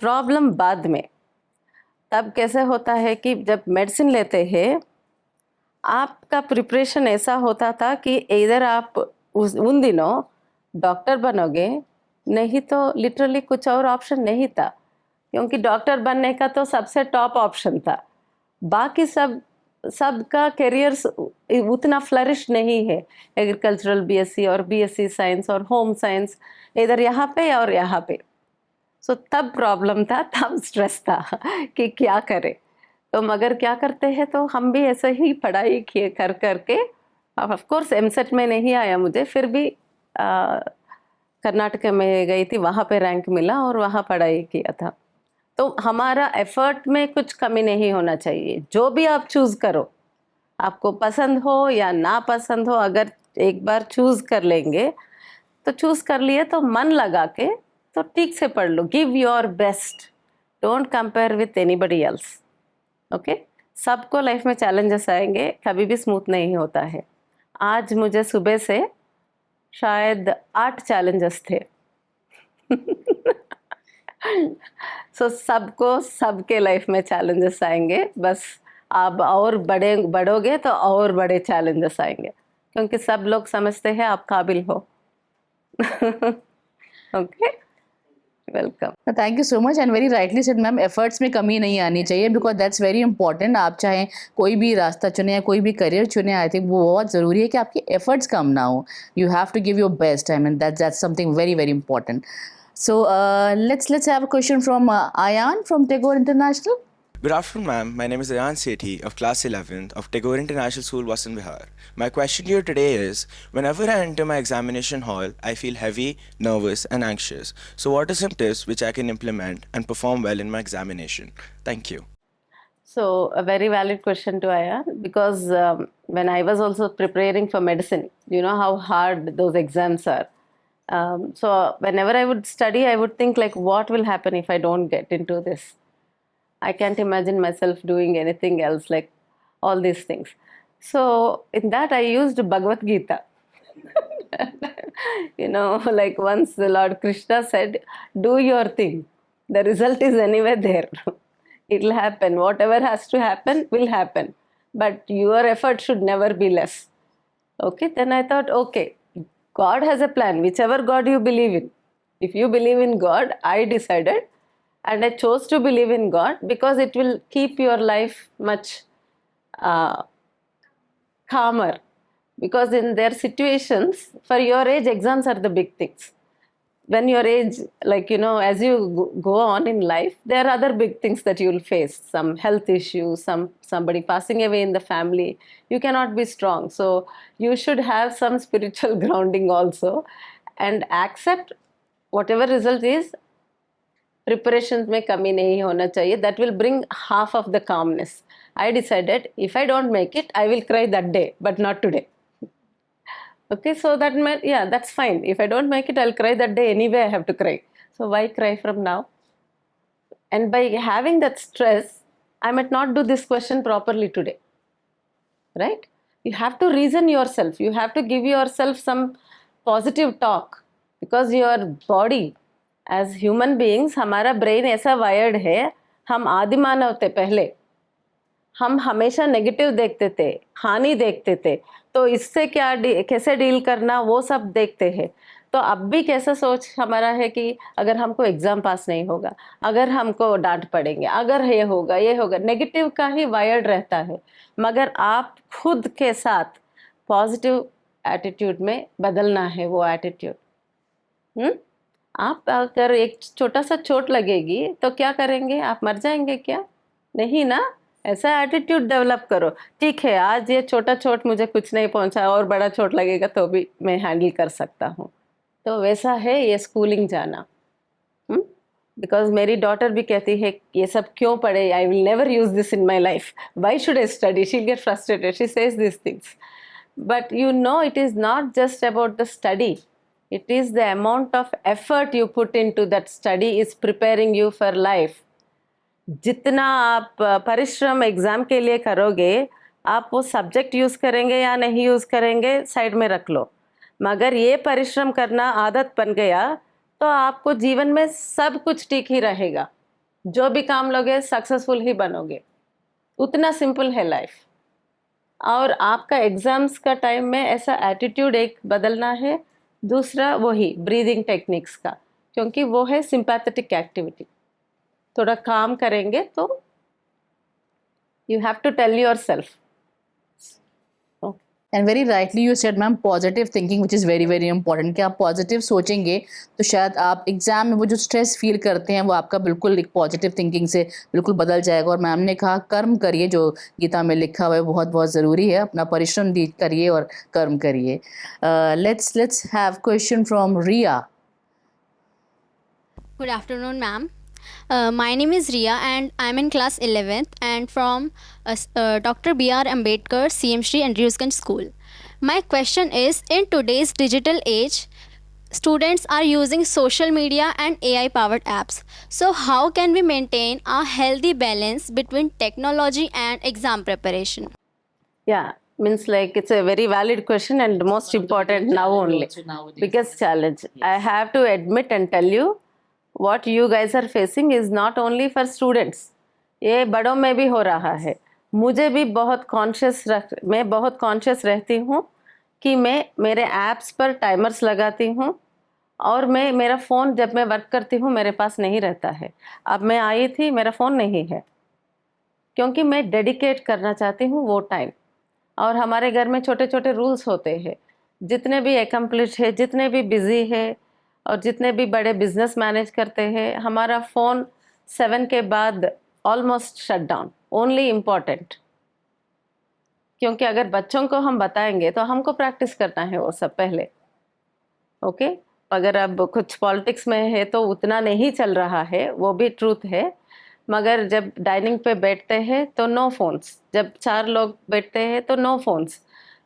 प्रॉब्लम बाद में तब कैसे होता है कि जब मेडिसिन लेते हैं आपका प्रिपरेशन ऐसा होता था कि इधर आप उन दिनों डॉक्टर बनोगे, नहीं तो लिटरली कुछ और ऑप्शन नहीं था, क्योंकि डॉक्टर बनने का तो सबसे टॉप ऑप्शन था। बाकी सबका करियर्स उतना फ्लरिश नहीं है। एग्रीकल्चरल बीएससी और बीएससी साइंस और होम साइंस, इधर यहाँ पे और यहाँ पे। सो तब प्रॉब्लम था, तब स्ट्रेस था कि क्या करें। तो मगर क्या करते हैं, तो हम भी ऐसे ही पढ़ाई किए कर करके, ऑफ कोर्स एमसेट में नहीं आया मुझे, फिर भी कर्नाटक में गई थी, वहाँ पे रैंक मिला और वहाँ पढ़ाई किया था। तो हमारा एफर्ट में कुछ कमी नहीं होना चाहिए। जो भी आप चूज़ करो, आपको पसंद हो या ना पसंद हो, अगर एक बार चूज़ कर लेंगे तो चूज़ कर लिए तो मन लगा के तो ठीक से पढ़ लो। Give your best, don't compare with anybody else. Okay, सबको लाइफ में चैलेंजेस आएंगे, कभी भी स्मूथ नहीं होता है। आज मुझे सुबह से शायद 8 चैलेंजेस थे। सो सबको सबके लाइफ में चैलेंजेस आएंगे, बस आप और बढ़ोगे तो और बड़े चैलेंजेस आएंगे, क्योंकि सब लोग समझते हैं आप काबिल हो। Okay, welcome. Thank you so much and very rightly said ma'am, efforts में कमी नहीं आनी चाहिए बिकॉज दैट्स वेरी इंपॉर्टेंट। आप चाहे कोई भी रास्ता चुने या कोई भी करियर चुने, आई थिंक वो बहुत ज़रूरी है कि आपके एफर्ट्स कम ना हो। You have to give your best, I mean that's something very very important. So let's have a question from Ayan from Tagore International. Good afternoon, ma'am. My name is Ayan Sethi of Class 11th of Tagore International School, Vasant Vihar. My question to you today is, whenever I enter my examination hall, I feel heavy, nervous and anxious. So what are some tips which I can implement and perform well in my examination? Thank you. So a very valid question to Ayan, because when I was also preparing for medicine, you know how hard those exams are. So whenever I would study, I would think like, what will happen if I don't get into this? I can't imagine myself doing anything else, like all these things. So in that I used Bhagavad Gita. You know, like once the Lord Krishna said, do your thing. The result is anyway there. It will happen. Whatever has to happen will happen. But your effort should never be less. Okay, then I thought, okay, God has a plan, whichever God you believe in. If you believe in God, I decided and I chose to believe in God because it will keep your life much calmer. Because in their situations, for your age, exams are the big things. When your age, like, you know, as you go on in life, there are other big things that you will face. Some health issues, somebody passing away in the family. You cannot be strong. So you should have some spiritual grounding also and accept whatever result is. Preparations में कमी नहीं होना चाहिए. That will bring half of the calmness. I decided if I don't make it, I will cry that day, but not today. Okay, so that meant, yeah, that's fine. If I don't make it, I'll cry that day anyway. I have to cry. So why cry from now? And by having that stress, I might not do this question properly today. Right? You have to reason yourself. You have to give yourself some positive talk, because your body, as human beings, हमारा brain ऐसा wired है, हम आदि मानव थे पहले, हम हमेशा negative देखते थे, हानि देखते थे, तो इससे क्या कैसे डील करना वो सब देखते हैं। तो अब भी कैसा सोच हमारा है कि अगर हमको एग्ज़ाम पास नहीं होगा, अगर हमको डांट पड़ेंगे, अगर ये होगा, नेगेटिव का ही वायर्ड रहता है। मगर आप खुद के साथ पॉजिटिव एटीट्यूड में बदलना है वो एटीट्यूड। आप अगर एक छोटा सा चोट लगेगी तो क्या करेंगे, आप मर जाएंगे क्या? नहीं ना। ऐसा एटीट्यूड डेवलप करो, ठीक है आज ये छोटा चोट मुझे कुछ नहीं पहुंचा और बड़ा चोट लगेगा तो भी मैं हैंडल कर सकता हूँ। तो वैसा है ये स्कूलिंग जाना। बिकॉज मेरी डॉटर भी कहती है ये सब क्यों पढ़े, I will never use this in my life, why should I study, she get frustrated, she says this things. But you know it is not just about the study, it is the amount of effort you put into that study is preparing you for life. जितना आप परिश्रम exam के लिए करोगे, आप वो subject use करेंगे या नहीं यूज़ करेंगे साइड में रख लो, मगर ये परिश्रम करना आदत बन गया तो आपको जीवन में सब कुछ ठीक ही रहेगा, जो भी काम लोगे सक्सेसफुल ही बनोगे। उतना सिंपल है लाइफ। और आपका एग्ज़ाम्स का टाइम में ऐसा एटीट्यूड एक बदलना है। दूसरा वही ब्रीदिंग टेक्निक्स का, क्योंकि वो है सिंपैथेटिक एक्टिविटी। थोड़ा काम करेंगे तो you have to tell yourself. And very rightly you said ma'am, positive thinking which is very very important, कि आप पॉजिटिव सोचेंगे तो शायद आप एग्जाम में वो जो स्ट्रेस फील करते हैं वो आपका बिल्कुल एक पॉजिटिव थिंकिंग से बिल्कुल बदल जाएगा। और मैम ने कहा कर्म करिए, जो गीता में लिखा हुआ है बहुत बहुत ज़रूरी है, अपना परिश्रम करिए और कर्म करिए। Let's have question from Riya. Good afternoon, ma'am. My name is Riya and I'm in class 11th and from Dr. B.R. Ambedkar CM Shri Andrewsganj School. My question is, in today's digital age, students are using social media and AI powered apps. So how can we maintain a healthy balance between technology and exam preparation? Yeah, means like it's a very valid question and most important now only. Biggest challenge. I have to admit and tell you, what you guys are facing is not only for students. ये बड़ों में भी हो रहा है। मुझे भी मैं बहुत कॉन्शियस रहती हूँ कि मैं मेरे ऐप्स पर टाइमर्स लगाती हूँ और मैं मेरा फ़ोन जब मैं वर्क करती हूँ मेरे पास नहीं रहता है। अब मैं आई थी, मेरा फ़ोन नहीं है, क्योंकि मैं डेडिकेट करना चाहती हूँ वो टाइम। और हमारे घर में छोटे छोटे रूल्स होते हैं, जितने भी एकम्प्लिश है, जितने भी बिज़ी है और जितने भी बड़े बिजनेस मैनेज करते हैं, हमारा फ़ोन 7 के बाद almost shut down, only important. क्योंकि अगर बच्चों को हम बताएंगे तो हमको प्रैक्टिस करना है वो सब पहले। ओके, अगर अब कुछ पॉलिटिक्स में है तो उतना नहीं चल रहा है, वो भी ट्रूथ है, मगर जब डाइनिंग पे बैठते हैं तो नो फोन्स, जब 4 लोग बैठते हैं तो नो फोन्स।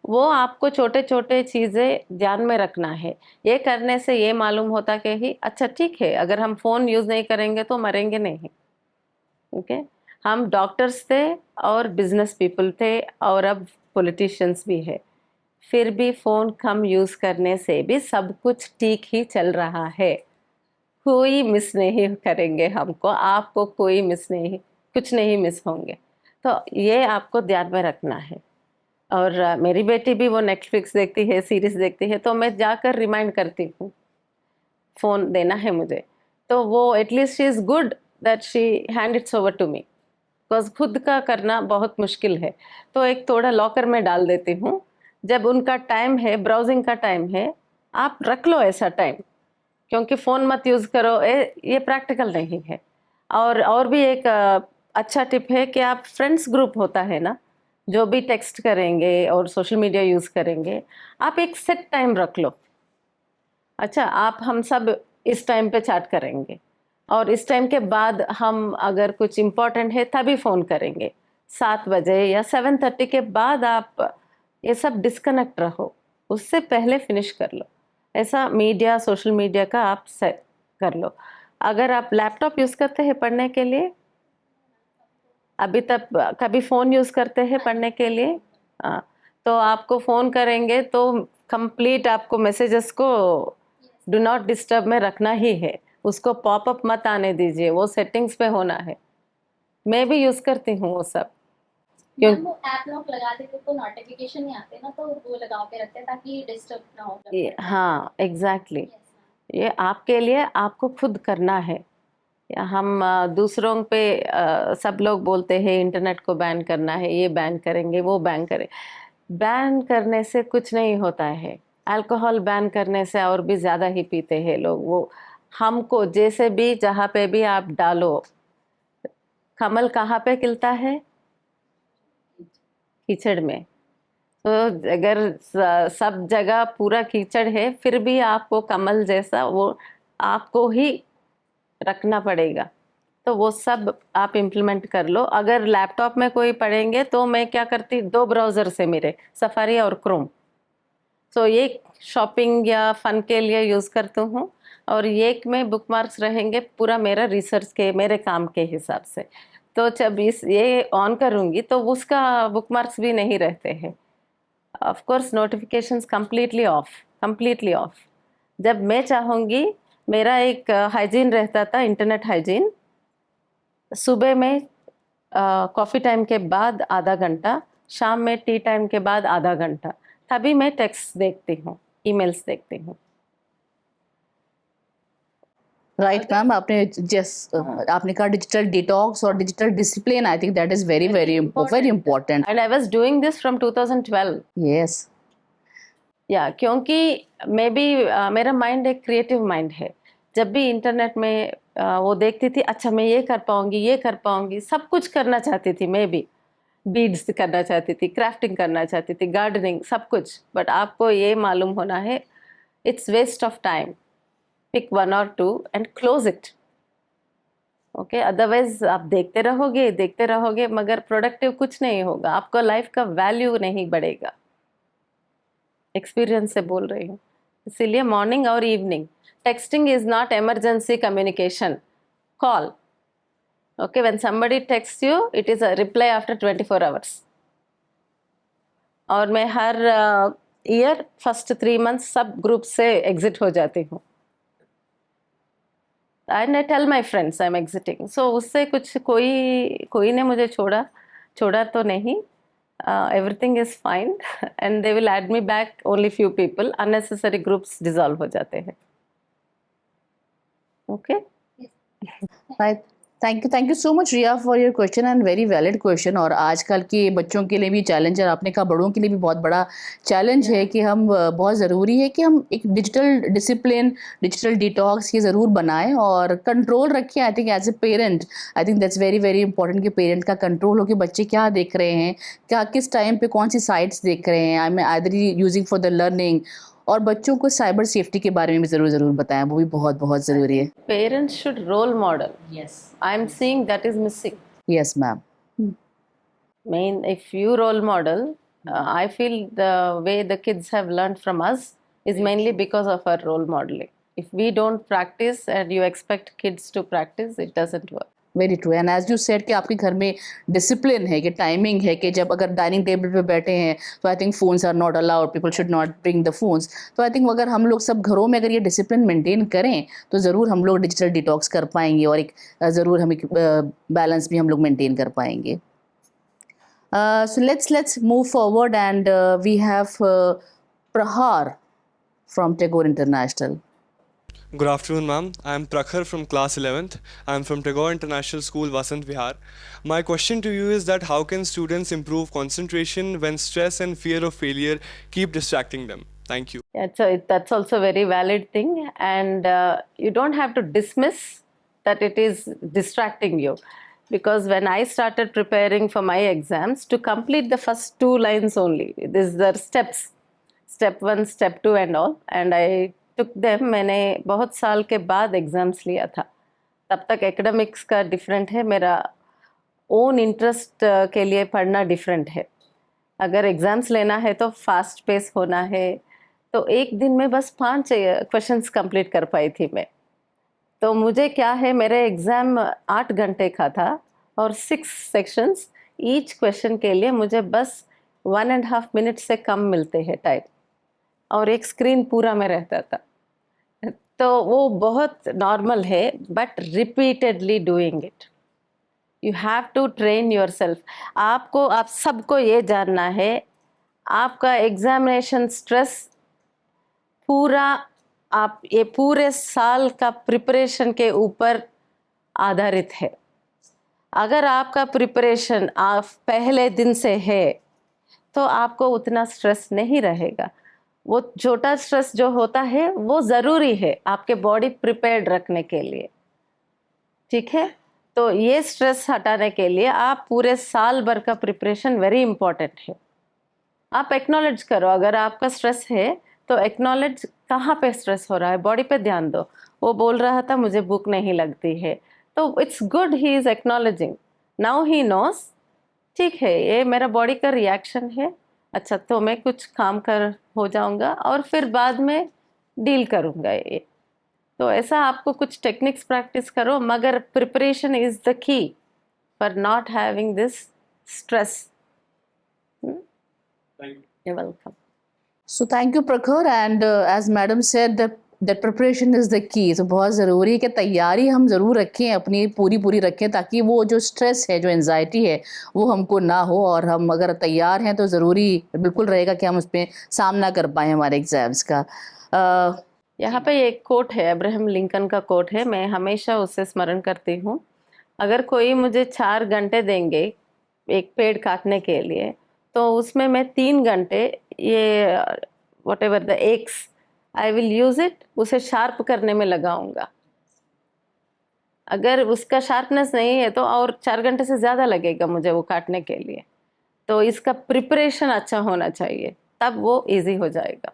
वो आपको छोटे छोटे चीज़ें ध्यान में रखना है। ये करने से ये मालूम होता कि ही अच्छा ठीक है, अगर हम फ़ोन यूज़ नहीं करेंगे तो मरेंगे नहीं। ओके, हम डॉक्टर्स थे और बिजनेस पीपल थे और अब पॉलिटिशियंस भी है, फिर भी फ़ोन कम यूज़ करने से भी सब कुछ ठीक ही चल रहा है। कोई मिस नहीं करेंगे हमको, आपको कोई कुछ नहीं मिस होंगे। तो ये आपको ध्यान में रखना है। और मेरी बेटी भी वो नेटफ्लिक्स देखती है, सीरीज़ देखती है, तो मैं जाकर रिमाइंड करती हूँ फ़ोन देना है मुझे। तो वो at least she is good that she hand its over to me, because खुद का करना बहुत मुश्किल है। तो एक थोड़ा लॉकर में डाल देती हूँ, जब उनका टाइम है, ब्राउजिंग का टाइम है, आप रख लो ऐसा टाइम, क्योंकि फ़ोन मत यूज़ करो, ये प्रैक्टिकल नहीं है। और भी एक अच्छा टिप है कि आप फ्रेंड्स ग्रुप होता है ना, जो भी टेक्स्ट करेंगे और सोशल मीडिया यूज़ करेंगे, आप एक सेट टाइम रख लो। अच्छा, आप हम सब इस टाइम पे चैट करेंगे और इस टाइम के बाद हम अगर कुछ इम्पोर्टेंट है तभी फ़ोन करेंगे। 7 बजे या 7:30 के बाद आप ये सब डिस्कनेक्ट रहो, उससे पहले फिनिश कर लो। ऐसा मीडिया, सोशल मीडिया का आप सेट कर लो। अगर आप लैपटॉप यूज़ करते हैं पढ़ने के लिए, अभी तक कभी फ़ोन यूज़ करते हैं पढ़ने के लिए, तो आपको फ़ोन करेंगे तो कंप्लीट आपको मैसेजेस को डू नॉट डिस्टर्ब में रखना ही है, उसको पॉपअप मत आने दीजिए, वो सेटिंग्स पे होना है। मैं भी यूज़ करती हूँ वो सब। क्यों मैम वो ऐप लॉक लगा देते तो नोटिफिकेशन नहीं आते ना, तो वो लगा के रखते हैं ताकि डिस्टर्ब ना हो। हाँ एग्जैक्टली ये आपके लिए आपको खुद करना है। या हम दूसरों पे सब लोग बोलते हैं इंटरनेट को बैन करना है, ये बैन करेंगे, वो बैन करें। बैन करने से कुछ नहीं होता है। अल्कोहल बैन करने से और भी ज़्यादा ही पीते हैं लोग। वो हमको जैसे भी जहाँ पे भी आप डालो, कमल कहाँ पे खिलता है? कीचड़ में। तो अगर सब जगह पूरा कीचड़ है फिर भी आपको कमल जैसा वो आपको ही रखना पड़ेगा। तो वो सब आप इम्प्लीमेंट कर लो। अगर लैपटॉप में कोई पढ़ेंगे तो मैं क्या करती, 2 ब्राउज़र से मेरे, सफारी और क्रोम। तो एक शॉपिंग या फ़न के लिए यूज़ करती हूँ और एक में बुकमार्क्स रहेंगे पूरा मेरा रिसर्च के, मेरे काम के हिसाब से। तो जब ये ऑन करूँगी तो उसका बुकमार्क्स भी नहीं रहते हैं। Of course notifications completely off. जब मैं चाहूँगी, मेरा एक हाइजीन रहता था, इंटरनेट हाइजीन। सुबह में कॉफ़ी टाइम के बाद आधा घंटा, शाम में टी टाइम के बाद आधा घंटा, तभी मैं टेक्स्ट देखती हूँ, ईमेल्स देखती हूँ। राइट मैम, आपने कहा डिजिटल डिटॉक्स और digital discipline, I think that is very very important. And I was doing this from 2012। Yes या क्योंकि मैं भी मेरा माइंड एक क्रिएटिव माइंड है। जब भी इंटरनेट में वो देखती थी, अच्छा मैं ये कर पाऊँगी, सब कुछ करना चाहती थी। मैं भी बीड्स करना चाहती थी, क्राफ्टिंग करना चाहती थी, गार्डनिंग, सब कुछ। बट आपको ये मालूम होना है, it's waste of time. Pick 1 or 2 and close it. Okay, otherwise आप देखते रहोगे मगर प्रोडक्टिव कुछ नहीं होगा, आपको लाइफ का वैल्यू नहीं बढ़ेगा। एक्सपीरियंस से बोल रही हूँ। इसीलिए मॉर्निंग और evening, texting is not emergency communication, call. Okay, when somebody texts you, it is a reply after 24 hours. और मैं हर ईयर फर्स्ट 3 months सब ग्रुप से एग्जिट हो जाती हूँ। And I tell my friends I am exiting. So उससे कुछ कोई ने मुझे छोड़ा तो नहीं। Everything is fine and they will add me back only few people. Unnecessary groups dissolve हो जाते हैं। Okay, right, thank you so much Riya for your question and very valid question. और आजकल के बच्चों के लिए भी चैलेंज है, आपने कहा बड़ों के लिए भी बहुत बड़ा चैलेंज है कि हम बहुत ज़रूरी है कि हम एक डिजिटल डिसिप्लिन, डिजिटल डिटॉक्स ये ज़रूर बनाएं और कंट्रोल रखें। I think as a parent, I think that's very very important कि पेरेंट का कंट्रोल हो कि बच्चे क्या देख रहे हैं, क्या किस टाइम पे कौन सी साइट्स देख रहे हैं, I am either using for the learning. और बच्चों को साइबर सेफ्टी के बारे में भी ज़रूर बताएं, वो भी बहुत ज़रूरी है। Parents should role model. Yes, I am seeing that is missing. Yes ma'am. Mean, if you role model, I feel the way the kids have learned from us is mainly because of our role modeling. If we don't practice and you expect kids to practice, it doesn't work. Very true. And as you said कि आपके घर में discipline है, कि timing है, कि जब अगर डाइनिंग टेबल पे बैठे हैं तो I think phones are not allowed, people should not bring the phones. तो आई थिंक अगर हम लोग सब घरों में अगर ये डिसिप्लिन मेंटेन करें तो ज़रूर हम लोग डिजिटल डिटॉक्स कर पाएंगे और एक ज़रूर हम एक बैलेंस भी हम लोग मेंटेन कर पाएंगे। So let's move forward and we have Prahar from Tagore International. Good afternoon, ma'am. I am Prakhar from class 11th. I am from Tagore International School, Vasant Vihar. My question to you is that how can students improve concentration when stress and fear of failure keep distracting them? Thank you. Yeah, so that's also a very valid thing, and you don't have to dismiss that it is distracting you. Because when I started preparing for my exams, to complete the first 2 lines only, this is the steps, step 1, step 2 and all, and I took them. मैंने बहुत साल के बाद exams लिया था, तब तक academics का डिफरेंट है, मेरा ओन इंटरेस्ट के लिए पढ़ना डिफरेंट है। अगर एग्ज़ाम्स लेना है तो फास्ट पेस होना है। तो एक दिन में बस 5 क्वेश्चंस कंप्लीट कर पाई थी मैं। तो मुझे क्या है, मेरे एग्ज़ाम 8 घंटे का था और 6 सेक्शंस, ईच क्वेश्चन के लिए मुझे बस 1.5 मिनट से कम मिलते हैं टाइम, और एक स्क्रीन पूरा में रहता था। तो वो बहुत नॉर्मल है, but repeatedly doing it, you have to train yourself. आपको, आप सबको ये जानना है, आपका एग्जामिनेशन स्ट्रेस पूरा, आप ये पूरे साल का प्रिपरेशन के ऊपर आधारित है। अगर आपका प्रिपरेशन आप पहले दिन से है तो आपको उतना स्ट्रेस नहीं रहेगा। वो छोटा स्ट्रेस जो होता है वो ज़रूरी है आपके बॉडी प्रिपेयर्ड रखने के लिए, ठीक है। तो ये स्ट्रेस हटाने के लिए आप पूरे साल भर का प्रिपरेशन वेरी इंपॉर्टेंट है। आप एक्नॉलेज करो, अगर आपका स्ट्रेस है तो एक्नॉलेज कहाँ पे स्ट्रेस हो रहा है, बॉडी पे ध्यान दो। वो बोल रहा था मुझे भूख नहीं लगती है, तो it's good he is acknowledging, now he knows, ठीक है ये मेरा बॉडी का रिएक्शन है, अच्छा तो मैं कुछ काम कर हो जाऊंगा और फिर बाद में डील करूंगा ये। तो ऐसा आपको कुछ टेक्निक्स प्रैक्टिस करो, मगर preparation is the key for not having this stress. You're welcome. So thank you Prakhar, and as madam said that preparation is the key. तो बहुत ज़रूरी है कि तैयारी हम ज़रूर रखें, अपनी पूरी रखें, ताकि वो जो स्ट्रेस है, जो एंजाइटी है, वो हमको ना हो, और हम अगर तैयार हैं तो ज़रूरी बिल्कुल रहेगा कि हम उस पर सामना कर पाएँ हमारे एग्ज़ाम्स का। यहाँ पे एक कोट है, अब्राहम लिंकन का कोट है, मैं हमेशा उसे स्मरण करती हूँ। अगर कोई मुझे 4 घंटे देंगे एक पेड़ काटने के लिए, तो उसमें मैं 3 घंटे ये what ever the x I will use it, उसे शार्प करने में लगाऊंगा। अगर उसका शार्पनेस नहीं है तो और 4 घंटे से ज़्यादा लगेगा मुझे वो काटने के लिए। तो इसका प्रिपरेशन अच्छा होना चाहिए, तब वो इजी हो जाएगा।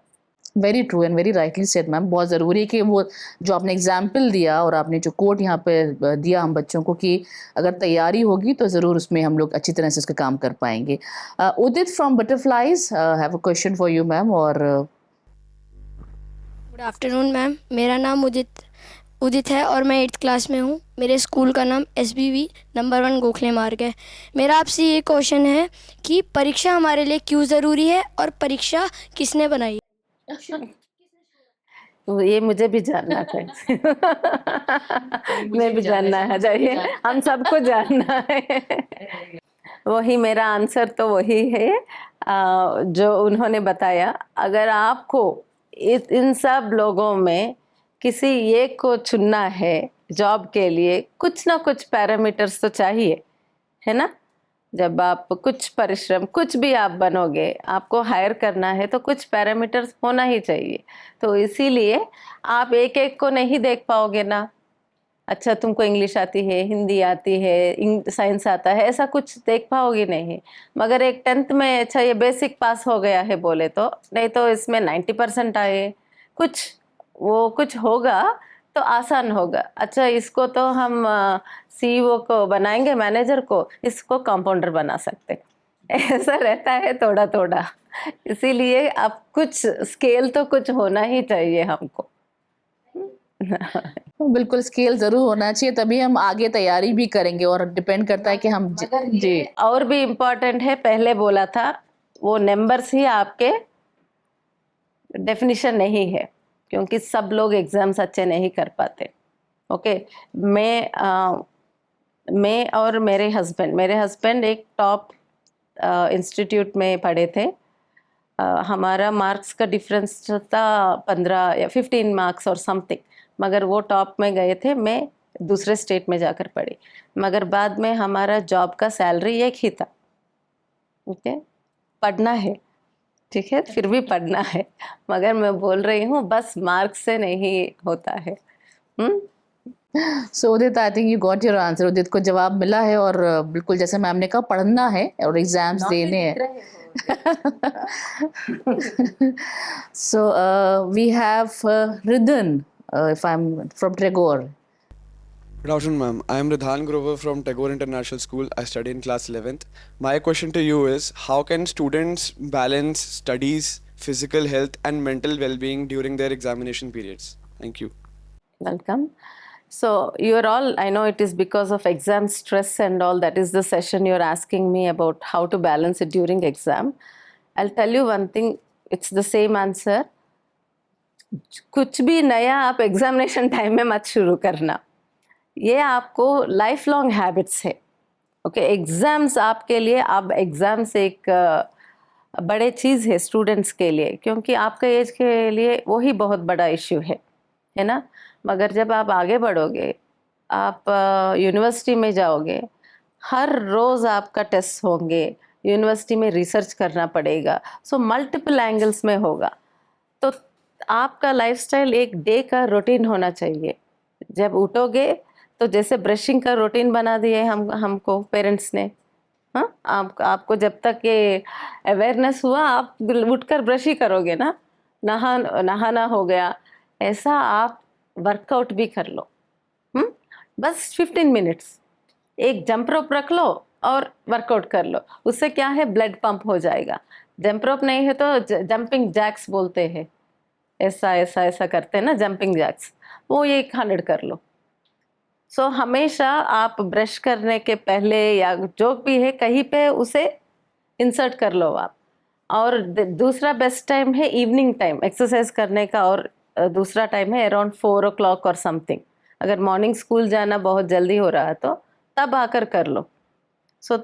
Very true and very rightly said ma'am. बहुत ज़रूरी है कि वो जो आपने एग्जाम्पल दिया और आपने जो कोट यहाँ पे दिया हम बच्चों को, कि अगर तैयारी होगी तो ज़रूर उसमें हम लोग अच्छी तरह से उसका काम कर पाएंगे। Udit from butterflies have a question for you ma'am. और गुड आफ्टरनून मैम, मेरा नाम उदित है और मैं 8th क्लास में हूँ। मेरे स्कूल का नाम SBV नंबर 1 गोखले मार्ग है। मेरा आपसे ये क्वेश्चन है कि परीक्षा हमारे लिए क्यों ज़रूरी है और परीक्षा किसने बनाई? तो ये मुझे भी जानना चाहिए। मैं भी जानना है चाहिए, हम सबको जानना है। वही मेरा आंसर तो वही है जो उन्होंने बताया। अगर आपको इन सब लोगों में किसी एक को चुनना है जॉब के लिए, कुछ ना कुछ पैरामीटर्स तो चाहिए, है ना। जब आप कुछ परिश्रम, कुछ भी आप बनोगे, आपको हायर करना है तो कुछ पैरामीटर्स होना ही चाहिए। तो इसीलिए आप एक एक को नहीं देख पाओगे ना। अच्छा तुमको इंग्लिश आती है, हिंदी आती है, साइंस आता है, ऐसा कुछ देख पाओगे नहीं। मगर एक 10th में अच्छा ये बेसिक पास हो गया है बोले तो, नहीं तो इसमें 90% आए, कुछ होगा तो आसान होगा। अच्छा इसको तो हम CEO को बनाएंगे, मैनेजर को, इसको कंपाउंडर बना सकते, ऐसा रहता है थोड़ा थोड़ा। इसीलिए अब कुछ स्केल तो कुछ होना ही चाहिए हमको। बिल्कुल स्केल ज़रूर होना चाहिए, तभी हम आगे तैयारी भी करेंगे, और डिपेंड करता है कि हम जी। और भी इम्पोर्टेंट है, पहले बोला था वो नंबर्स ही आपके डेफिनेशन नहीं है, क्योंकि सब लोग एग्जाम्स अच्छे नहीं कर पाते। ओके, मैं और मेरे हस्बैंड एक टॉप इंस्टीट्यूट में पढ़े थे। हमारा मार्क्स का डिफरेंस था 15 या 15 मार्क्स और समथिंग, मगर वो टॉप में गए थे, मैं दूसरे स्टेट में जाकर पढ़ी। मगर बाद में हमारा जॉब का सैलरी एक ही था। ओके, पढ़ना है, ठीक है, फिर भी पढ़ना है, मगर मैं बोल रही हूँ बस मार्क्स से नहीं होता है। So Udit, I think you got your answer. Udit को जवाब मिला है, और बिल्कुल जैसे मैम ने कहा, पढ़ना है और एग्जाम्स देने हैं। So we have Ridhan, if I'm from Tagore. Good afternoon, ma'am. I am Ridhan Grover from Tagore International School. I study in class 11th. My question to you is, how can students balance studies, physical health and mental well-being during their examination periods? Thank you. Welcome. So you're all, I know it is because of exam stress and all, that is the session you're asking me about how to balance it during exam. I'll tell you one thing, it's the same answer. कुछ भी नया आप examination time में मत शुरू करना, ये आपको लाइफ लॉन्ग हैबिट्स है। ओके, एग्ज़ाम्स आपके लिए, अब एग्ज़ाम्स एक बड़े चीज़ है स्टूडेंट्स के लिए, क्योंकि आपके एज के लिए वही बहुत बड़ा इश्यू है ना। मगर जब आप आगे बढ़ोगे, आप यूनिवर्सिटी में जाओगे, हर रोज़ आपका टेस्ट होंगे, यूनिवर्सिटी में रिसर्च करना पड़ेगा, सो मल्टीपल एंगल्स में होगा। तो आपका लाइफस्टाइल एक डे का रूटीन होना चाहिए। जब उठोगे तो जैसे ब्रशिंग का रूटीन बना दिए हमको पेरेंट्स ने, हाँ, आपको जब तक ये अवेयरनेस हुआ आप उठकर ब्रश ही करोगे ना, नहाना हो गया, ऐसा आप वर्कआउट भी कर लो। बस 15 मिनट्स एक जंप रोप रख लो और वर्कआउट कर लो, उससे क्या है, ब्लड पंप हो जाएगा। जंप रोप नहीं है तो जंपिंग जैक्स बोलते हैं, ऐसा ऐसा ऐसा करते हैं ना, जंपिंग जैक्स, वो ये 100 कर लो। सो हमेशा आप ब्रश करने के पहले या जो भी है कहीं पे उसे इंसर्ट कर लो आप। और दूसरा बेस्ट टाइम है इवनिंग टाइम एक्सरसाइज करने का, और दूसरा टाइम है अराउंड 4 o'clock और समथिंग। अगर मॉर्निंग स्कूल जाना बहुत जल्दी हो रहा है तो तब आकर कर लो। सो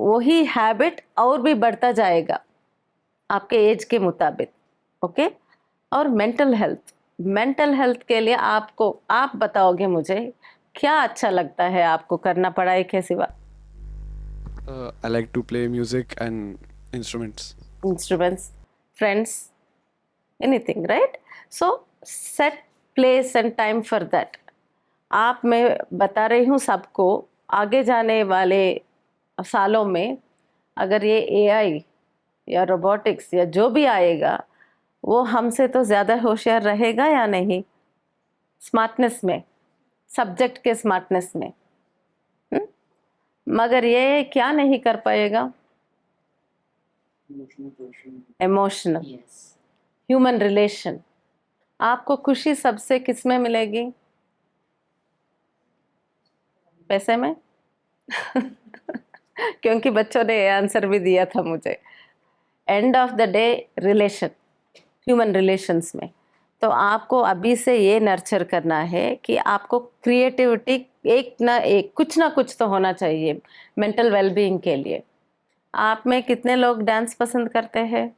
वही हैबिट और भी बढ़ता जाएगा आपके एज के मुताबिक। ओके, और मेंटल हेल्थ के लिए आप बताओगे मुझे क्या अच्छा लगता है आपको करना पढ़ाई के सिवा? I like to play music and instruments. Friends, anything, right? So set place and time for that. मैं बता रही हूँ सबको, आगे जाने वाले सालों में अगर ये AI या रोबोटिक्स या जो भी आएगा वो हमसे तो ज़्यादा होशियार रहेगा या नहीं, स्मार्टनेस में, सब्जेक्ट के स्मार्टनेस में। मगर ये क्या नहीं कर पाएगा, इमोशनल, ह्यूमन रिलेशन। आपको खुशी सबसे किस में मिलेगी? पैसे में? क्योंकि बच्चों ने ये आंसर भी दिया था मुझे। End of the day relation, human relations में। तो आपको अभी से ये नर्चर करना है कि आपको क्रिएटिविटी कुछ ना कुछ तो होना चाहिए मेंटल वेलबीइंग के लिए। आप में कितने लोग डांस पसंद करते हैं?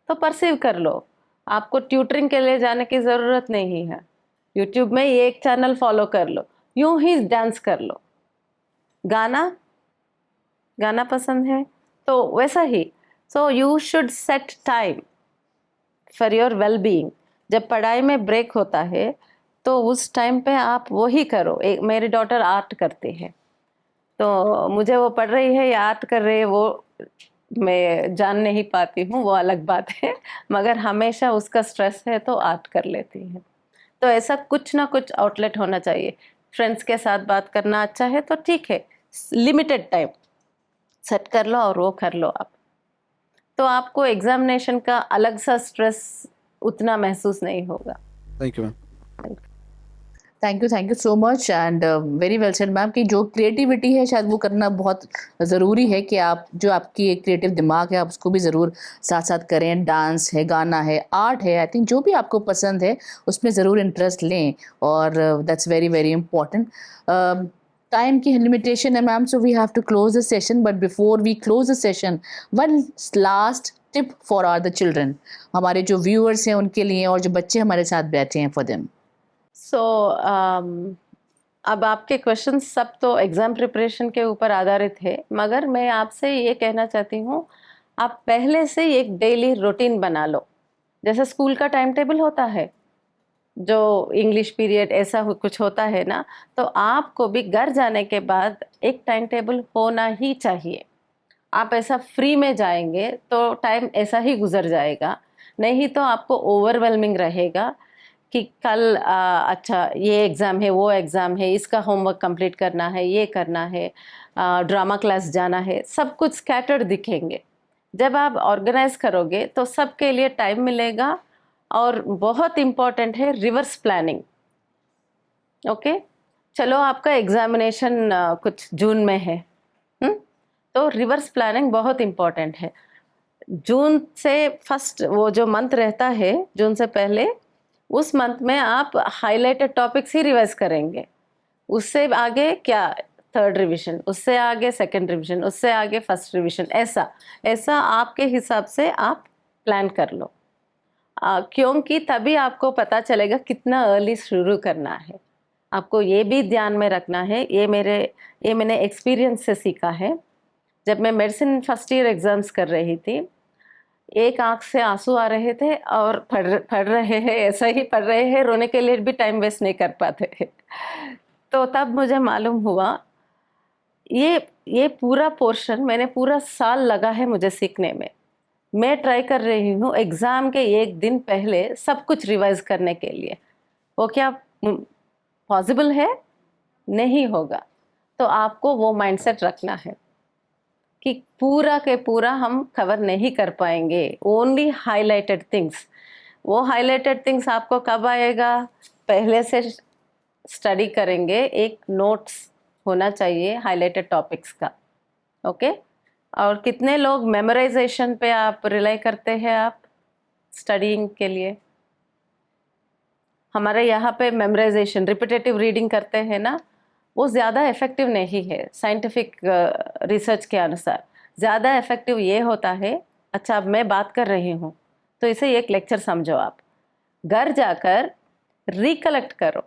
तो परसीव कर लो, आपको ट्यूटरिंग के लिए जाने की ज़रूरत नहीं है। यूट्यूब में ये एक चैनल फॉलो कर लो, यूं ही डांस कर लो। गाना पसंद है तो वैसा ही। So you should set time for your well being. जब पढ़ाई में ब्रेक होता है तो उस टाइम पे आप वही करो। मेरी डॉटर आर्ट करती है, तो मुझे वो पढ़ रही है या आर्ट कर रही है वो मैं जान नहीं पाती हूँ, वो अलग बात है। मगर हमेशा उसका स्ट्रेस है तो आर्ट कर लेती है। तो ऐसा कुछ ना कुछ आउटलेट होना चाहिए। फ्रेंड्स के साथ बात करना अच्छा है तो ठीक है, लिमिटेड टाइम सेट कर लो और वो कर लो आप। तो आपको एग्जामिनेशन का अलग सा स्ट्रेस उतना महसूस नहीं होगा। Thank you ma'am. Thank you so much and very well said ma'am कि जो क्रिएटिविटी है शायद वो करना बहुत ज़रूरी है कि आप जो आपकी एक क्रिएटिव दिमाग है आप उसको भी ज़रूर साथ साथ करें। डांस है, गाना है, आर्ट है, आई थिंक जो भी आपको पसंद है उसमें ज़रूर इंटरेस्ट लें और that's very very important. Time की लिमिटेशन है ma'am, so we have to close the session, but before we close the session one last tip for our the children, हमारे जो व्यूअर्स हैं उनके लिए और जो बच्चे हमारे साथ बैठे हैं फॉर देम। सो अब आपके क्वेश्चन सब तो एग्ज़ाम प्रिपरेशन के ऊपर आधारित है, मगर मैं आपसे ये कहना चाहती हूँ आप पहले से एक डेली रूटीन बना लो। जैसे स्कूल का टाइम टेबल होता है, जो इंग्लिश पीरियड ऐसा कुछ होता है ना, तो आपको भी घर जाने के बाद एक टाइम टेबल होना ही चाहिए। आप ऐसा फ्री में जाएंगे तो टाइम ऐसा ही गुजर जाएगा, नहीं तो आपको ओवरवेलमिंग रहेगा कि कल अच्छा ये एग्ज़ाम है, वो एग्ज़ाम है, इसका होमवर्क कंप्लीट करना है, ये करना है, ड्रामा क्लास जाना है, सब कुछ स्कैटर्ड दिखेंगे। जब आप ऑर्गेनाइज करोगे तो सबके लिए टाइम मिलेगा। और बहुत इम्पॉर्टेंट है रिवर्स प्लानिंग। ओके, चलो आपका एग्ज़ामिनेशन कुछ जून में है, तो रिवर्स प्लानिंग बहुत इम्पॉर्टेंट है। जून से फर्स्ट वो जो मंथ रहता है, जून से पहले उस मंथ में आप हाईलाइटेड टॉपिक्स ही रिवाइज करेंगे। उससे आगे क्या थर्ड रिवीजन, उससे आगे सेकंड रिवीजन, उससे आगे फर्स्ट रिवीजन, ऐसा ऐसा आपके हिसाब से आप प्लान कर लो। क्योंकि तभी आपको पता चलेगा कितना अर्ली शुरू करना है। आपको ये भी ध्यान में रखना है, ये मैंने एक्सपीरियंस से सीखा है। जब मैं मेडिसिन फर्स्ट ईयर एग्ज़ाम्स कर रही थी, एक आँख से आंसू आ रहे थे और पढ़ रहे हैं, ऐसा ही पढ़ रहे हैं, रोने के लिए भी टाइम वेस्ट नहीं कर पाते हैं। तो तब मुझे मालूम हुआ ये पूरा पोर्शन मैंने पूरा साल लगा है मुझे सीखने में। मैं ट्राई कर रही हूँ एग्ज़ाम के एक दिन पहले सब कुछ रिवाइज करने के लिए। वो क्या पॉसिबल है? नहीं होगा। तो आपको वो माइंडसेट रखना है कि पूरा के पूरा हम कवर नहीं कर पाएंगे, ओनली हाईलाइटेड थिंग्स। वो हाईलाइटेड थिंग्स आपको कब आएगा? पहले से स्टडी करेंगे, एक नोट्स होना चाहिए हाईलाइटेड टॉपिक्स का, ओके? और कितने लोग मेमोराइजेशन पे आप रिलाई करते हैं आप स्टडीइंग के लिए? हमारे यहाँ पे मेमोराइजेशन रिपीटेटिव रीडिंग करते हैं ना, वो ज़्यादा इफ़ेक्टिव नहीं है। साइंटिफिक रिसर्च के अनुसार ज़्यादा इफ़ेक्टिव ये होता है, अच्छा अब मैं बात कर रही हूँ तो इसे एक लेक्चर समझो, आप घर जाकर रिकलेक्ट करो।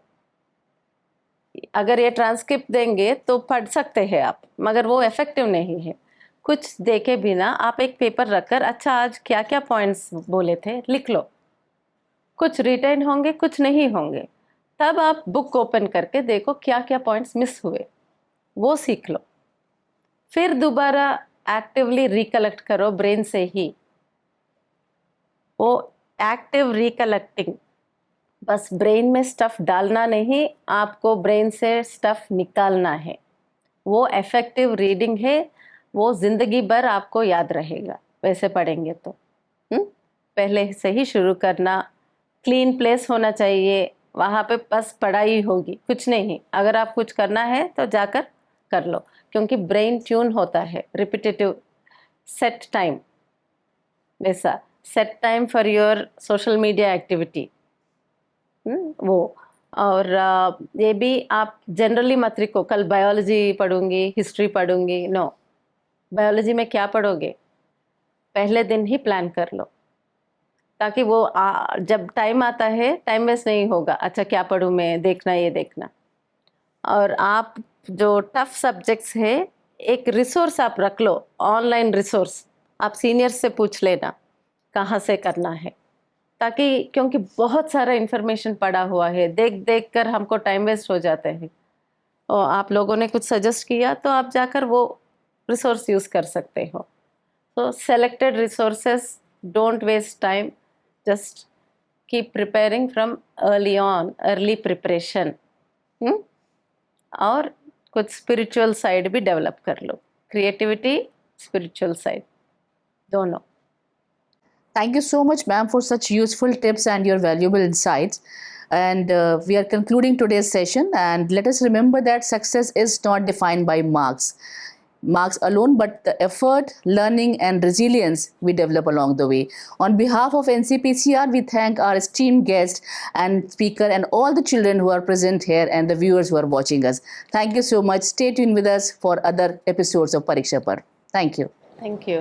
अगर ये ट्रांसक्रिप्ट देंगे तो पढ़ सकते हैं आप, मगर वो इफ़ेक्टिव नहीं है। कुछ देखे बिना आप एक पेपर रखकर अच्छा आज क्या क्या पॉइंट्स बोले थे लिख लो। कुछ रिटेन होंगे, कुछ नहीं होंगे। तब आप बुक ओपन करके देखो क्या क्या पॉइंट्स मिस हुए, वो सीख लो। फिर दोबारा एक्टिवली रिकलेक्ट करो ब्रेन से ही। वो एक्टिव रिकलेक्टिंग, बस ब्रेन में स्टफ़ डालना नहीं, आपको ब्रेन से स्टफ़ निकालना है। वो इफ़ेक्टिव रीडिंग है, वो ज़िंदगी भर आपको याद रहेगा वैसे पढ़ेंगे तो। पहले से ही शुरू करना। क्लीन प्लेस होना चाहिए, वहाँ पे बस पढ़ाई होगी, कुछ नहीं। अगर आप कुछ करना है तो जाकर कर लो, क्योंकि ब्रेन ट्यून होता है। रिपीटेटिव सेट टाइम, वैसा set time for your social media activity, वो। और ये भी आप जनरली मत लिखो कल बायोलॉजी पढ़ूंगी, हिस्ट्री पढ़ूंगी। नो, बायोलॉजी में क्या पढ़ोगे पहले दिन ही प्लान कर लो, ताकि वो जब टाइम आता है टाइम वेस्ट नहीं होगा। अच्छा क्या पढूं मैं, देखना ये देखना। और आप जो टफ सब्जेक्ट्स है, एक रिसोर्स आप रख लो, ऑनलाइन रिसोर्स। आप सीनियर से पूछ लेना कहाँ से करना है, ताकि क्योंकि बहुत सारा इन्फॉर्मेशन पड़ा हुआ है, देख देख कर हमको टाइम वेस्ट हो जाते हैं। और आप लोगों ने कुछ सजेस्ट किया तो आप जाकर वो रिसोर्स यूज़ कर सकते हो। तो selected resources, don't waste time, just keep preparing from early on, early preparation। और कुछ स्पिरिचुअल साइड भी डेवलप कर लो, क्रिएटिविटी, स्पिरिचुअल साइड, दोनों। Thank you so much, ma'am, for such useful tips and your valuable insights. And we are concluding today's session. And let us remember that success is not defined by marks alone, but the effort, learning and resilience we develop along the way. On behalf of NCPCR, we thank our esteemed guest and speaker and all the children who are present here and the viewers who are watching us. Thank you so much. Stay tuned with us for other episodes of Pariksha Par. Thank you. Thank you.